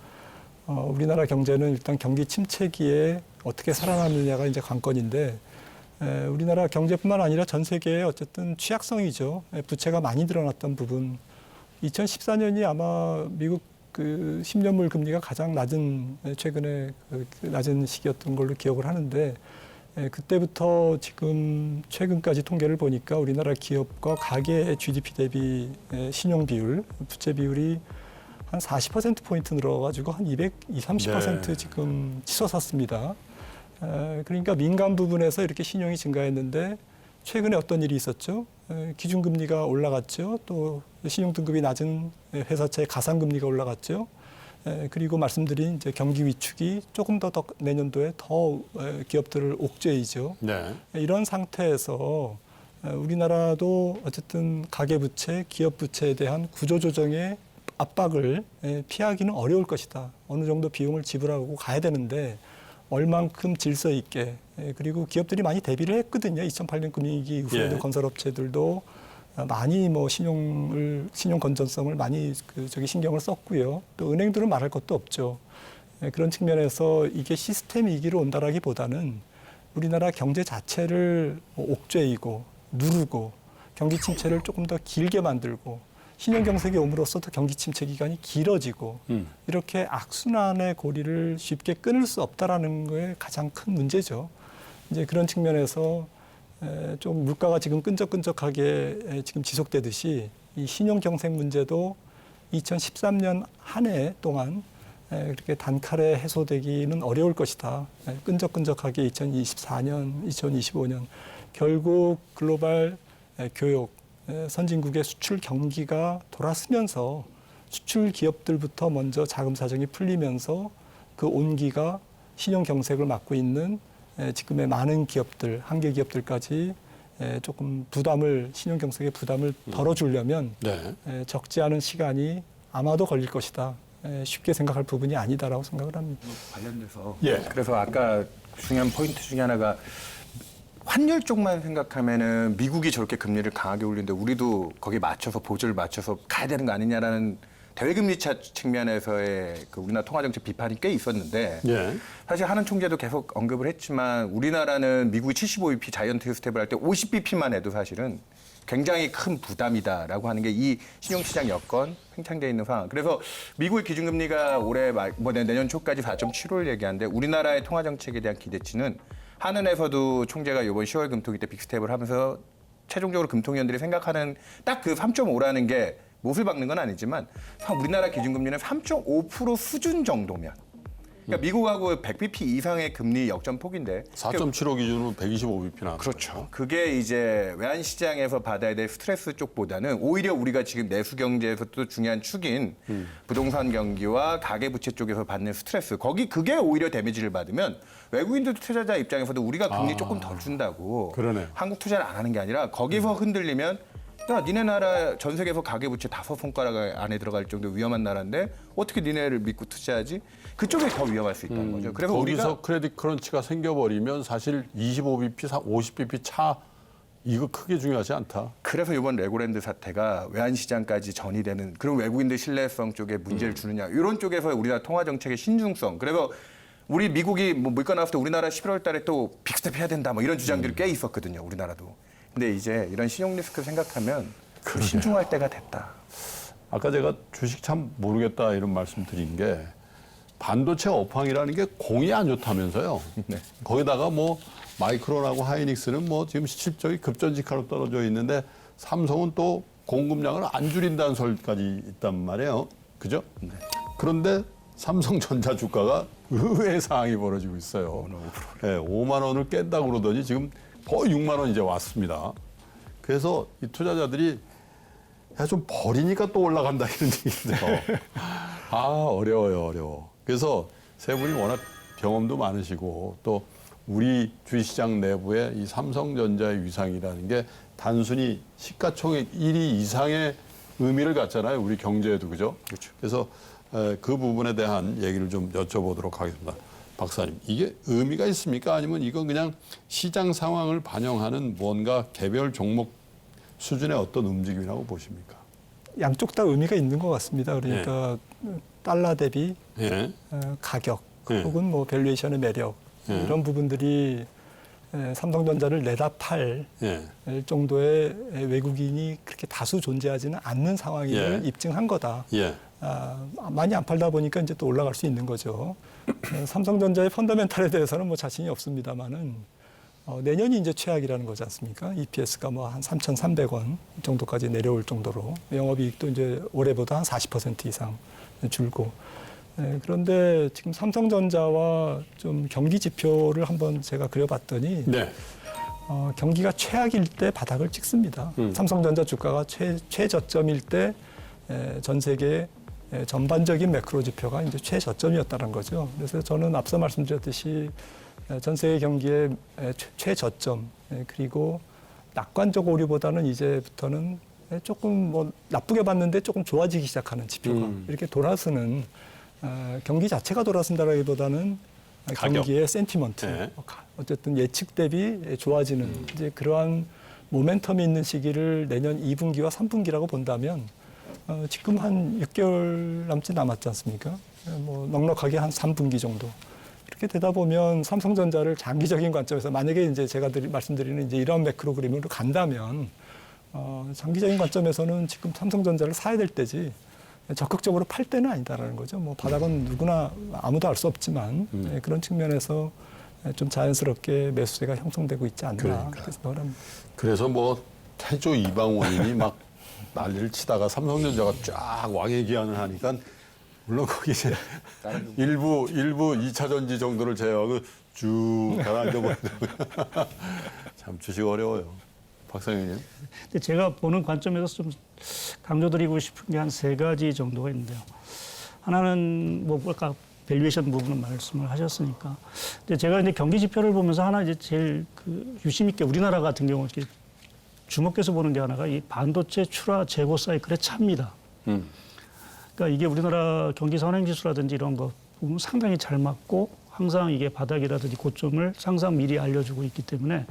우리나라 경제는 일단 경기 침체기에 어떻게 살아남느냐가 이제 관건인데 우리나라 경제뿐만 아니라 전 세계의 어쨌든 취약성이죠. 부채가 많이 늘어났던 부분. 2014년이 아마 미국 그 10년물 금리가 가장 낮은 최근에 그 낮은 시기였던 걸로 기억을 하는데 그때부터 지금 최근까지 통계를 보니까 우리나라 기업과 가계의 GDP 대비 신용 비율, 부채 비율이 한 40%포인트 늘어가지고 한 30% 네. 지금 치솟았습니다. 그러니까 민간 부분에서 이렇게 신용이 증가했는데 최근에 어떤 일이 있었죠? 기준금리가 올라갔죠. 또 신용등급이 낮은 회사채의 가산금리가 올라갔죠. 그리고 말씀드린 이제 경기 위축이 조금 더 내년도에 더 기업들을 옥죄이죠. 네. 이런 상태에서 우리나라도 어쨌든 가계부채, 기업부채에 대한 구조조정의 압박을 피하기는 어려울 것이다. 어느 정도 비용을 지불하고 가야 되는데 얼만큼 질서 있게 그리고 기업들이 많이 대비를 했거든요. 2008년 금융위기 이후에도 예. 건설업체들도 많이 뭐 신용 건전성을 많이 신경을 썼고요. 또 은행들은 말할 것도 없죠. 그런 측면에서 이게 시스템 위기로 온다라기보다는 우리나라 경제 자체를 옥죄이고 누르고 경기 침체를 조금 더 길게 만들고 신용 경색이 옴으로써 더 경기 침체 기간이 길어지고 이렇게 악순환의 고리를 쉽게 끊을 수 없다라는 게 가장 큰 문제죠. 이제 그런 측면에서 좀 물가가 지금 끈적끈적하게 지금 지속되듯이 이 신용 경색 문제도 2013년 한 해 동안 그렇게 단칼에 해소되기는 어려울 것이다. 끈적끈적하게 2024년, 2025년 결국 글로벌 교육, 선진국의 수출 경기가 돌아서면서 수출 기업들부터 먼저 자금 사정이 풀리면서 그 온기가 신용 경색을 맡고 있는 지금의 많은 기업들, 한계 기업들까지 조금 신용 경색의 부담을 덜어주려면 네. 적지 않은 시간이 아마도 걸릴 것이다. 쉽게 생각할 부분이 아니다라고 생각을 합니다. 관련돼서 예. 그래서 아까 중요한 포인트 중에 하나가 환율 쪽만 생각하면은 미국이 저렇게 금리를 강하게 올리는데 우리도 거기에 맞춰서 보조를 맞춰서 가야 되는 거 아니냐라는 대외금리 차 측면에서의 그 우리나라 통화정책 비판이 꽤 있었는데 예. 사실 하는 총재도 계속 언급을 했지만 우리나라는 미국이 75bp 자이언트 스텝을 할 때 50bp만 해도 사실은 굉장히 큰 부담이다라고 하는 게 이 신용시장 여건 팽창되어 있는 상황. 그래서 미국의 기준금리가 올해 내년 초까지 4.75를 얘기하는데 우리나라의 통화정책에 대한 기대치는 한은에서도 총재가 이번 10월 금토기 때 빅스텝을 하면서 최종적으로 금통위원들이 생각하는 딱 그 3.5라는 게 못을 박는 건 아니지만 우리나라 기준금리는 3.5% 수준 정도면 그러니까 미국하고 100bp 이상의 금리 역전폭인데 4.75 기준으로 125bp 나. 그렇죠. 그게 이제 외환 시장에서 받아야 될 스트레스 쪽보다는 오히려 우리가 지금 내수 경제에서도 중요한 축인 부동산 경기와 가계 부채 쪽에서 받는 스트레스. 그게 오히려 데미지를 받으면 외국인들 투자자 입장에서도 우리가 금리 조금 덜 준다고 그러네요. 한국 투자를 안 하는 게 아니라 거기서 흔들리면 야, 니네 나라 전 세계에서 가계부채 5손가락 안에 들어갈 정도 위험한 나라인데 어떻게 니네를 믿고 투자하지? 그쪽이 더 위험할 수 있다는 거죠. 그래서 거기서 우리가 크레딧 크런치가 생겨버리면 사실 25bp, 50bp 차 이거 크게 중요하지 않다. 그래서 이번 레고랜드 사태가 외환시장까지 전이되는 그런 외국인들 신뢰성 쪽에 문제를 주느냐 이런 쪽에서 우리나라 통화정책의 신중성. 그래서 우리 미국이 뭐 물가 나왔을 때 우리나라 11월 달에 또 빅스텝 해야 된다 뭐 이런 주장들이 꽤 있었거든요. 우리나라도. 근데 이제 이런 신용 리스크 생각하면 신중할 때가 됐다. 아까 제가 주식 참 모르겠다 이런 말씀 드린 게 반도체 업황이라는 게 공이 안 좋다면서요. 네. 거기다가 뭐 마이크론하고 하이닉스는 뭐 지금 실적이 급전직하로 떨어져 있는데 삼성은 또 공급량을 안 줄인다는 설까지 있단 말이에요. 그죠? 네. 그런데 삼성전자 주가가 의외의 상황이 벌어지고 있어요. 네, 5만 원을 깬다고 그러더니 지금 거의 6만 원 이제 왔습니다. 그래서 이 투자자들이 야, 좀 버리니까 또 올라간다 이런 얘기죠. 어려워요. 그래서 세 분이 워낙 경험도 많으시고 또 우리 주식시장 내부에 이 삼성전자의 위상이라는 게 단순히 시가총액 1위 이상의 의미를 갖잖아요. 우리 경제에도 그죠? 그렇죠. 그래서 그 부분에 대한 얘기를 좀 여쭤보도록 하겠습니다. 박사님, 이게 의미가 있습니까? 아니면 이건 그냥 시장 상황을 반영하는 뭔가 개별 종목 수준의 어떤 움직임이라고 보십니까? 양쪽 다 의미가 있는 것 같습니다. 그러니까 달러 대비 예. 가격 예. 혹은 뭐 밸류에이션의 매력 예. 이런 부분들이 삼성전자를 내다 팔 예. 정도의 외국인이 그렇게 다수 존재하지는 않는 상황임을 예. 입증한 거다. 예. 많이 안 팔다 보니까 이제 또 올라갈 수 있는 거죠. 삼성전자의 펀더멘탈에 대해서는 뭐 자신이 없습니다만은 내년이 이제 최악이라는 거지 않습니까? EPS가 뭐 한 3,300원 정도까지 내려올 정도로 영업이익도 이제 올해보다 한 40% 이상 줄고. 그런데 지금 삼성전자와 좀 경기 지표를 한번 제가 그려봤더니 네. 경기가 최악일 때 바닥을 찍습니다. 삼성전자 주가가 최저점일 때 전 세계 전반적인 매크로 지표가 이제 최저점이었다는 거죠. 그래서 저는 앞서 말씀드렸듯이 전 세계 경기의 최저점 그리고 낙관적 오류보다는 이제부터는 조금 뭐 나쁘게 봤는데 조금 좋아지기 시작하는 지표가 이렇게 돌아서는 경기 자체가 돌아선다라기보다는 가격. 경기의 센티먼트, 네. 어쨌든 예측 대비 좋아지는 이제 그러한 모멘텀이 있는 시기를 내년 2분기와 3분기라고 본다면 지금 한 6개월 남짓 남았지 않습니까? 뭐 넉넉하게 한 3분기 정도. 이렇게 되다 보면 삼성전자를 장기적인 관점에서 만약에 이제 제가 말씀드리는 이제 이런 매크로 그림으로 간다면 장기적인 관점에서는 지금 삼성전자를 사야 될 때지 적극적으로 팔 때는 아니다라는 거죠. 뭐 바닥은 누구나 아무도 알 수 없지만 그런 측면에서 좀 자연스럽게 매수세가 형성되고 있지 않나 그러니까요. 그렇게 생각을 합니다. 그래서 뭐 태조 이방원인이 막 난리를 치다가 삼성전자가 쫙 왕의 기한을 하니까 물론 거기 이제 일부 2차 전지 정도를 제외하고 쭉 가라앉아 버리더라고요. 참 주식 어려워요. 박상현님. 근데 제가 보는 관점에서 좀 강조드리고 싶은 게 한 3가지 정도가 있는데요. 하나는 뭐 뭘까 밸류에이션 부분은 말씀을 하셨으니까. 근데 제가 이제 경기 지표를 보면서 하나 이제 제일 그 유심 있게 우리나라 같은 경우 이렇게 주목해서 보는 게 하나가 이 반도체 출하 재고 사이클의 차입니다. 그러니까 이게 우리나라 경기 선행지수라든지 이런 거 보면 상당히 잘 맞고 항상 이게 바닥이라든지 고점을 항상 미리 알려주고 있기 때문에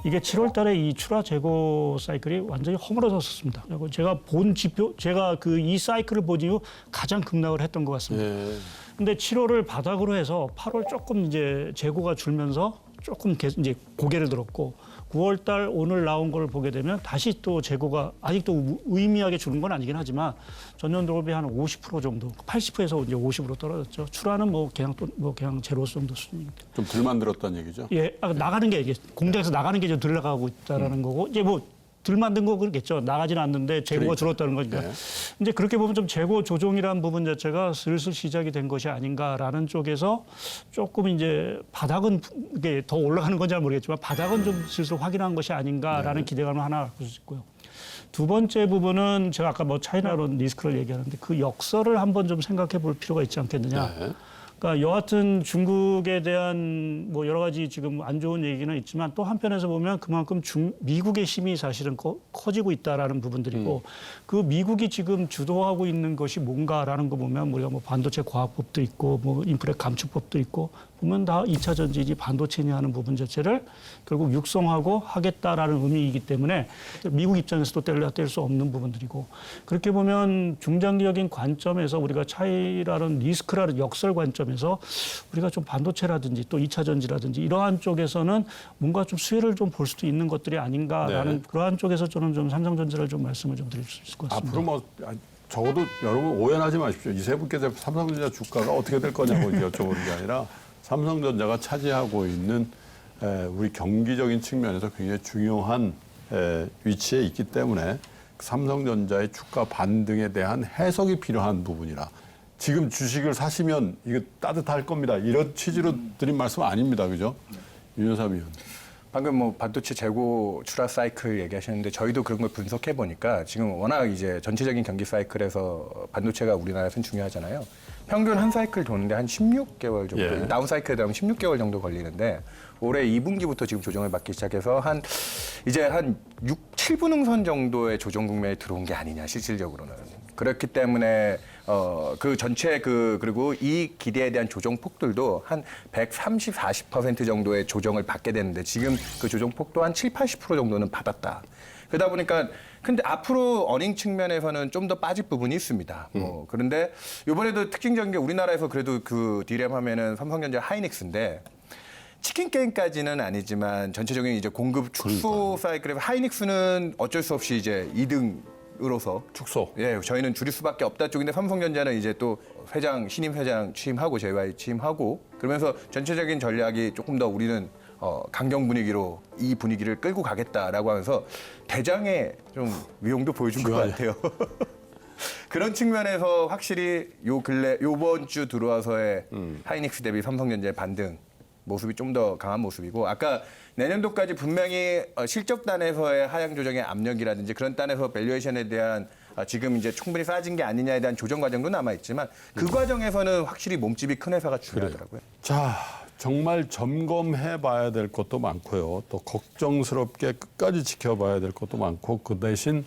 이게 7월 달에 이 출하 재고 사이클이 완전히 허물어졌었습니다. 그리고 제가 본 지표, 제가 그 이 사이클을 본 이후 가장 급락을 했던 것 같습니다. 예. 근데 7월을 바닥으로 해서 8월 조금 이제 재고가 줄면서 조금 계속 이제 고개를 들었고 9월 달 오늘 나온 걸 보게 되면 다시 또 재고가 아직도 의미하게 주는 건 아니긴 하지만 전년 동업이 한 50% 정도, 80%에서 이제 50으로 떨어졌죠. 출하는 뭐 그냥 제로 정도 수준입니다. 좀 덜 만들었다는 얘기죠. 예, 나가는 게 이게 공장에서 나가는 게 좀 덜 나가고 있다라는 거고 이제 뭐 덜 만든 거 그렇겠죠. 나가지는 않는데 재고가 줄었다는 거니까. 네. 이제 그렇게 보면 좀 재고 조정이라는 부분 자체가 슬슬 시작이 된 것이 아닌가라는 쪽에서 조금 이제 바닥은 이게 더 올라가는 건지 잘 모르겠지만 바닥은 좀 슬슬 확인한 것이 아닌가라는 기대감을 하나 갖고 있고요. 두 번째 부분은 제가 아까 뭐 차이나론 리스크를 얘기하는데 그 역설을 한번 좀 생각해 볼 필요가 있지 않겠느냐. 네. 그러니까 여하튼 중국에 대한 뭐 여러 가지 지금 안 좋은 얘기는 있지만 또 한편에서 보면 그만큼 미국의 힘이 사실은 커지고 있다라는 부분들이고 그 미국이 지금 주도하고 있는 것이 뭔가라는 거 보면 우리가 뭐 반도체 과학법도 있고 뭐 인프레 감축법도 있고 보면 다 2차 전지지 반도체냐 하는 부분 자체를 결국 육성하고 하겠다라는 의미이기 때문에 미국 입장에서도 뗄 수 없는 부분들이고 그렇게 보면 중장기적인 관점에서 우리가 차이라는 리스크라는 역설 관점에서 우리가 좀 반도체라든지 또 2차 전지라든지 이러한 쪽에서는 뭔가 좀 수혜를 좀 볼 수도 있는 것들이 아닌가라는 그러한 쪽에서 저는 좀 삼성전자를 좀 말씀을 좀 드릴 수 있을 것 같습니다. 앞으로 뭐 적어도 여러분 오해하지 마십시오. 이 세 분께서 삼성전자 주가가 어떻게 될 거냐고 여쭤보는 게 아니라 삼성전자가 차지하고 있는 우리 경기적인 측면에서 굉장히 중요한 위치에 있기 때문에 삼성전자의 주가 반등에 대한 해석이 필요한 부분이라 지금 주식을 사시면 이거 따뜻할 겁니다. 이런 취지로 드린 말씀 아닙니다. 그죠? 윤여삼 의원. 방금 뭐 반도체 재고 출하 사이클 얘기하셨는데 저희도 그런 걸 분석해 보니까 지금 워낙 이제 전체적인 경기 사이클에서 반도체가 우리나라에서는 중요하잖아요. 평균 한 사이클 도는데 한 16개월 정도, 예. 다운 사이클에 들어가면 16개월 정도 걸리는데 올해 2분기부터 지금 조정을 받기 시작해서 이제 한 6, 7분응선 정도의 조정 국면에 들어온 게 아니냐 실질적으로는. 그렇기 때문에 그 전체 그리고 이 기대에 대한 조정 폭들도 한 130, 40% 정도의 조정을 받게 되는데 지금 그 조정 폭도 한 7, 80% 정도는 받았다. 그러다 보니까 근데 앞으로 어닝 측면에서는 좀 더 빠질 부분이 있습니다. 그런데 이번에도 특징적인 게 우리나라에서 그래도 그 디램 하면은 삼성전자 하이닉스인데 치킨 게임까지는 아니지만 전체적인 이제 공급 축소 사이클에서 하이닉스는 어쩔 수 없이 이제 2등으로서 축소. 예, 저희는 줄일 수밖에 없다 쪽인데 삼성전자는 이제 또 신임 회장 취임하고 JY 취임하고 그러면서 전체적인 전략이 조금 더 우리는 강경 분위기로 이 분위기를 끌고 가겠다라고 하면서 대장의 좀 위용도 보여준 것 같아요. 그런 측면에서 확실히 요번 주 들어와서의 하이닉스 대비 삼성전자의 반등 모습이 좀 더 강한 모습이고 아까 내년도까지 분명히 실적단에서의 하향 조정의 압력이라든지 그런 단에서 밸류에이션에 대한 지금 이제 충분히 싸진 게 아니냐에 대한 조정 과정도 남아 있지만 그 과정에서는 확실히 몸집이 큰 회사가 중요하더라고요. 자, 정말 점검해 봐야 될 것도 많고요. 또 걱정스럽게 끝까지 지켜봐야 될 것도 많고 그 대신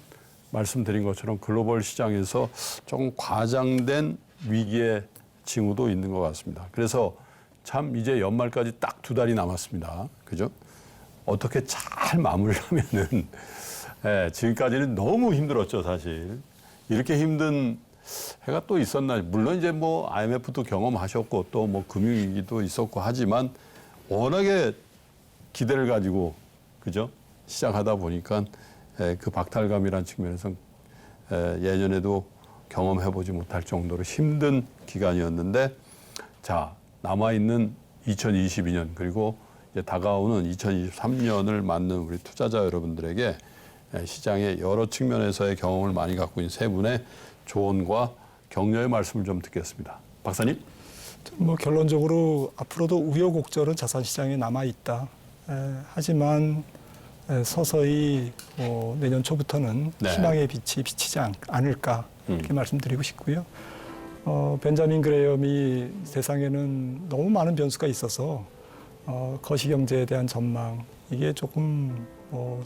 말씀드린 것처럼 글로벌 시장에서 조금 과장된 위기의 징후도 있는 것 같습니다. 그래서 참 이제 연말까지 딱 2달이 남았습니다. 그죠? 어떻게 잘 마무리하면은 예, 지금까지는 너무 힘들었죠, 사실. 이렇게 힘든 해가 또 있었나. 물론 이제 뭐 IMF도 경험하셨고 또 뭐 금융위기도 있었고 하지만 워낙에 기대를 가지고 그죠? 시작하다 보니까 그 박탈감이라는 측면에서 예전에도 경험해보지 못할 정도로 힘든 기간이었는데 자, 남아있는 2022년 그리고 이제 다가오는 2023년을 맞는 우리 투자자 여러분들에게 시장의 여러 측면에서의 경험을 많이 갖고 있는 세 분의 조언과 격려의 말씀을 좀 듣겠습니다. 박사님? 뭐 결론적으로 앞으로도 우여곡절은 자산시장에 남아있다. 하지만 서서히 내년 초부터는 네. 희망의 빛이 비치지 않을까 이렇게 말씀드리고 싶고요. 벤자민 그레이엄이 세상에는 너무 많은 변수가 있어서 거시경제에 대한 전망 이게 조금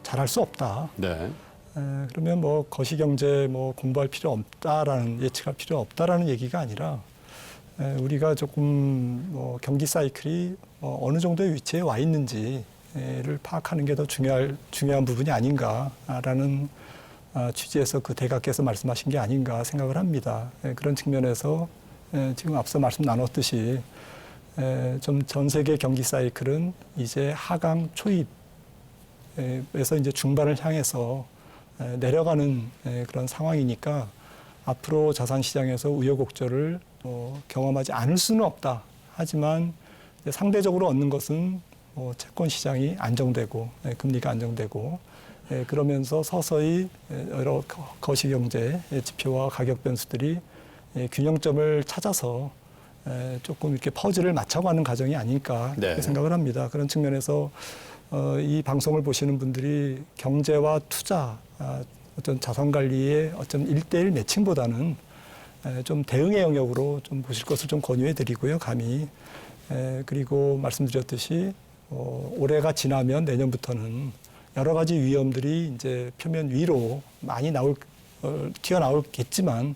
잘할 수 없다. 네. 그러면 뭐 거시경제 공부할 필요 없다라는 예측할 필요 없다라는 얘기가 아니라 우리가 조금 경기 사이클이 어느 정도의 위치에 와 있는지를 파악하는 게 더 중요한 부분이 아닌가라는 취지에서 그 대가께서 말씀하신 게 아닌가 생각을 합니다. 그런 측면에서 지금 앞서 말씀 나눴듯이 좀 전 세계 경기 사이클은 이제 하강 초입에서 이제 중반을 향해서 내려가는 그런 상황이니까 앞으로 자산시장에서 우여곡절을 경험하지 않을 수는 없다. 하지만 상대적으로 얻는 것은 채권 시장이 안정되고 금리가 안정되고 그러면서 서서히 여러 거시경제 지표와 가격 변수들이 균형점을 찾아서 조금 이렇게 퍼즐을 맞춰가는 과정이 아닐까 네. 이렇게 생각을 합니다. 그런 측면에서 이 방송을 보시는 분들이 경제와 투자, 어떤 자산 관리의 어떤 1:1 매칭보다는 좀 대응의 영역으로 좀 보실 것을 좀 권유해 드리고요, 감히. 그리고 말씀드렸듯이 올해가 지나면 내년부터는 여러 가지 위험들이 이제 표면 위로 많이 튀어나오겠지만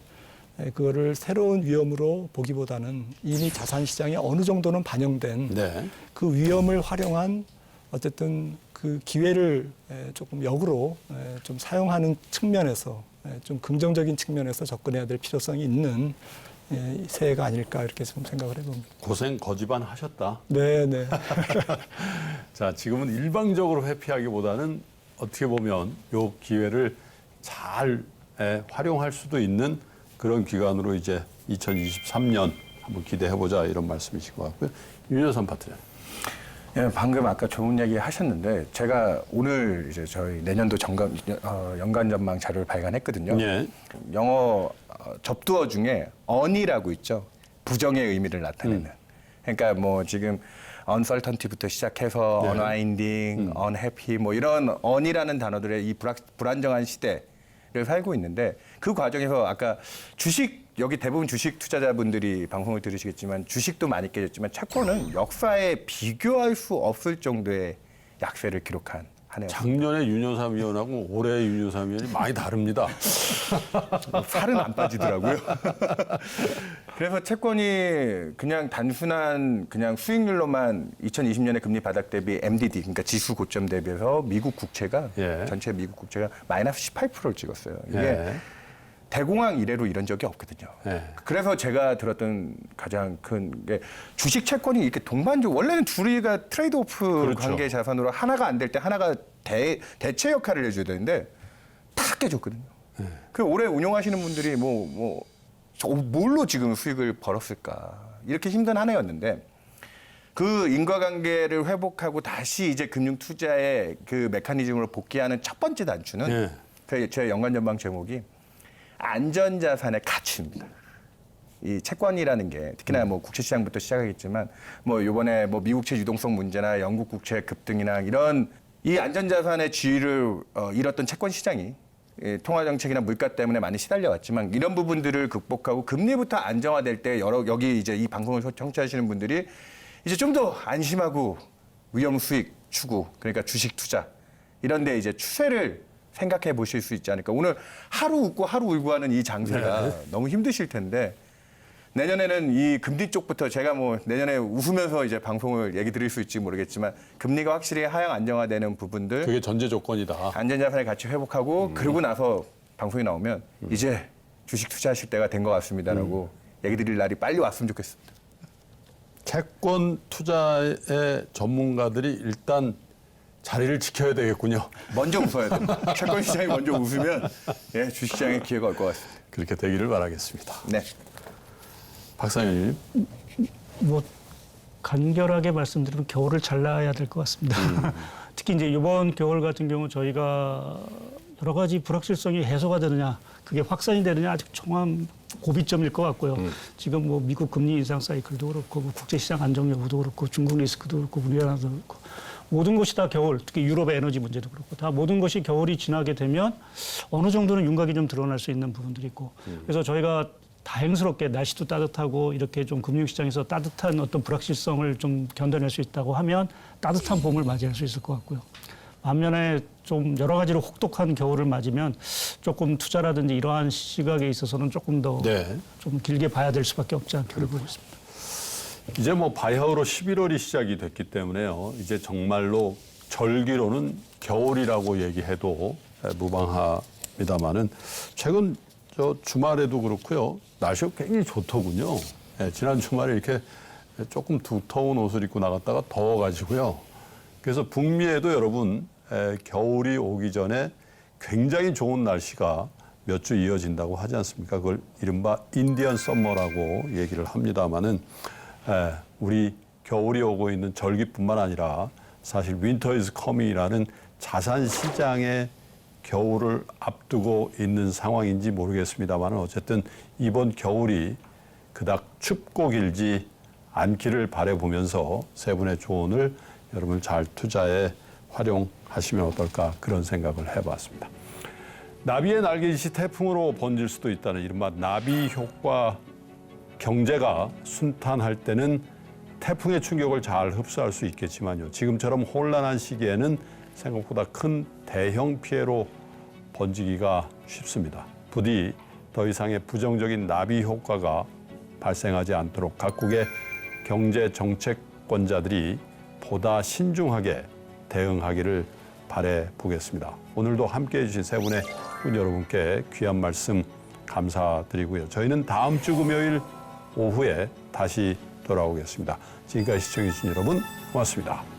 그거를 새로운 위험으로 보기보다는 이미 자산 시장에 어느 정도는 반영된 네. 그 위험을 활용한 어쨌든 그 기회를 조금 역으로 좀 사용하는 측면에서 좀 긍정적인 측면에서 접근해야 될 필요성이 있는 새해가 아닐까 이렇게 좀 생각을 해봅니다. 고생 거지반 하셨다. 네. 자, 지금은 일방적으로 회피하기보다는 어떻게 보면 요 기회를 잘 활용할 수도 있는 그런 기간으로 이제 2023년 한번 기대해보자 이런 말씀이신 것 같고요. 윤여선 파트너님. 예, 방금 아까 좋은 얘기 하셨는데 제가 오늘 이제 저희 내년도 연간 전망 자료를 발간했거든요. 예. 영어 접두어 중에 on이라고 있죠. 부정의 의미를 나타내는. 그러니까 뭐 지금 uncertainty부터 시작해서 네. unwinding, unhappy 뭐 이런 on이라는 단어들의 이 불안정한 시대를 살고 있는데 그 과정에서 아까 주식 여기 대부분 주식 투자자분들이 방송을 들으시겠지만 주식도 많이 깨졌지만 채권은 역사에 비교할 수 없을 정도의 약세를 기록한 한 해였습니다. 작년에 윤여삼 위원하고 올해 윤여삼 위원이 많이 다릅니다. 살은 안 빠지더라고요. 그래서 채권이 그냥 단순한 그냥 수익률로만 2020년에 금리 바닥 대비 MDD 그러니까 지수 고점 대비해서 미국 국채가 예. 전체 미국 국채가 마이너스 18%를 찍었어요. 이게 예. 대공황 이래로 이런 적이 없거든요. 예. 그래서 제가 들었던 가장 큰 게 주식 채권이 이렇게 동반적 원래는 둘이가 트레이드오프 그렇죠. 관계 자산으로 하나가 안 될 때 하나가 대체 역할을 해줘야 되는데 다 깨졌거든요. 그 올해 운용하시는 분들이 뭘로 지금 수익을 벌었을까 이렇게 힘든 한 해였는데 그 인과관계를 회복하고 다시 이제 금융 투자의 그 메커니즘으로 복귀하는 첫 번째 단추는 예. 제 연간 전망 제목이 안전자산의 가치입니다. 이 채권이라는 게 특히나 뭐 국채 시장부터 시작하겠지만 뭐 이번에 뭐 미국채 유동성 문제나 영국 국채 급등이나 이런 이 안전자산의 지위를 잃었던 채권 시장이 통화 정책이나 물가 때문에 많이 시달려왔지만 이런 부분들을 극복하고 금리부터 안정화될 때 여기 이제 이 방송을 청취하시는 분들이 이제 좀 더 안심하고 위험 수익 추구 그러니까 주식 투자 이런 데 이제 추세를 생각해 보실 수 있지 않을까. 오늘 하루 웃고 하루 울고 하는 이 장세가 너무 힘드실 텐데 내년에는 이 금리 쪽부터 제가 뭐 내년에 웃으면서 이제 방송을 얘기 드릴 수 있을지 모르겠지만 금리가 확실히 하향 안정화되는 부분들 그게 전제 조건이다. 안전자산의 가치 회복하고 그러고 나서 방송이 나오면 이제 주식 투자하실 때가 된 것 같습니다라고 얘기 드릴 날이 빨리 왔으면 좋겠습니다. 채권 투자의 전문가들이 일단 자리를 지켜야 되겠군요. 먼저 웃어야 됩니다. 채권 시장이 먼저 웃으면 예, 주식 시장에 기회가 올 것 같습니다. 그렇게 되기를 바라겠습니다. 네. 박상현님. 뭐 간결하게 말씀드리면 겨울을 잘 나야 될 것 같습니다. 특히 이제 이번 겨울 같은 경우 저희가 여러 가지 불확실성이 해소가 되느냐, 그게 확산이 되느냐 아직 정확한 고비점일 것 같고요. 지금 뭐 미국 금리 인상 사이클도 그렇고, 뭐 국제시장 안정 여부도 그렇고, 중국 리스크도 그렇고, 우리나라도 그렇고, 모든 것이 다 겨울, 특히 유럽의 에너지 문제도 그렇고, 다 모든 것이 겨울이 지나게 되면 어느 정도는 윤곽이 좀 드러날 수 있는 부분들이 있고, 그래서 저희가 다행스럽게 날씨도 따뜻하고 이렇게 좀 금융시장에서 따뜻한 어떤 불확실성을 좀 견뎌낼 수 있다고 하면 따뜻한 봄을 맞이할 수 있을 것 같고요. 반면에 좀 여러 가지로 혹독한 겨울을 맞으면 조금 투자라든지 이러한 시각에 있어서는 조금 더 좀 길게 봐야 될 수밖에 없지 않겠나 보겠습니다. 이제 뭐 바야흐로 11월이 시작이 됐기 때문에요. 이제 정말로 절기로는 겨울이라고 얘기해도 무방합니다만은 최근 저 주말에도 그렇고요. 날씨가 굉장히 좋더군요. 예, 지난 주말에 이렇게 조금 두터운 옷을 입고 나갔다가 더워가지고요. 그래서 북미에도 여러분 겨울이 오기 전에 굉장히 좋은 날씨가 몇 주 이어진다고 하지 않습니까? 그걸 이른바 인디언 썸머라고 얘기를 합니다마는 우리 겨울이 오고 있는 절기뿐만 아니라 사실 윈터 이즈 커밍이라는 자산 시장의 겨울을 앞두고 있는 상황인지 모르겠습니다만 어쨌든 이번 겨울이 그닥 춥고 길지 않기를 바라보면서 세 분의 조언을 여러분 잘 투자에 활용하시면 어떨까 그런 생각을 해봤습니다. 나비의 날개짓이 태풍으로 번질 수도 있다는 이른바 나비 효과. 경제가 순탄할 때는 태풍의 충격을 잘 흡수할 수 있겠지만요. 지금처럼 혼란한 시기에는 생각보다 큰 대형 피해로 번지기가 쉽습니다. 부디 더 이상의 부정적인 나비 효과가 발생하지 않도록 각국의 경제 정책권자들이 보다 신중하게 대응하기를 바래 보겠습니다. 오늘도 함께해 주신 세 분의 분 여러분께 귀한 말씀 감사드리고요. 저희는 다음 주 금요일 오후에 다시 돌아오겠습니다. 지금까지 시청해 주신 여러분 고맙습니다.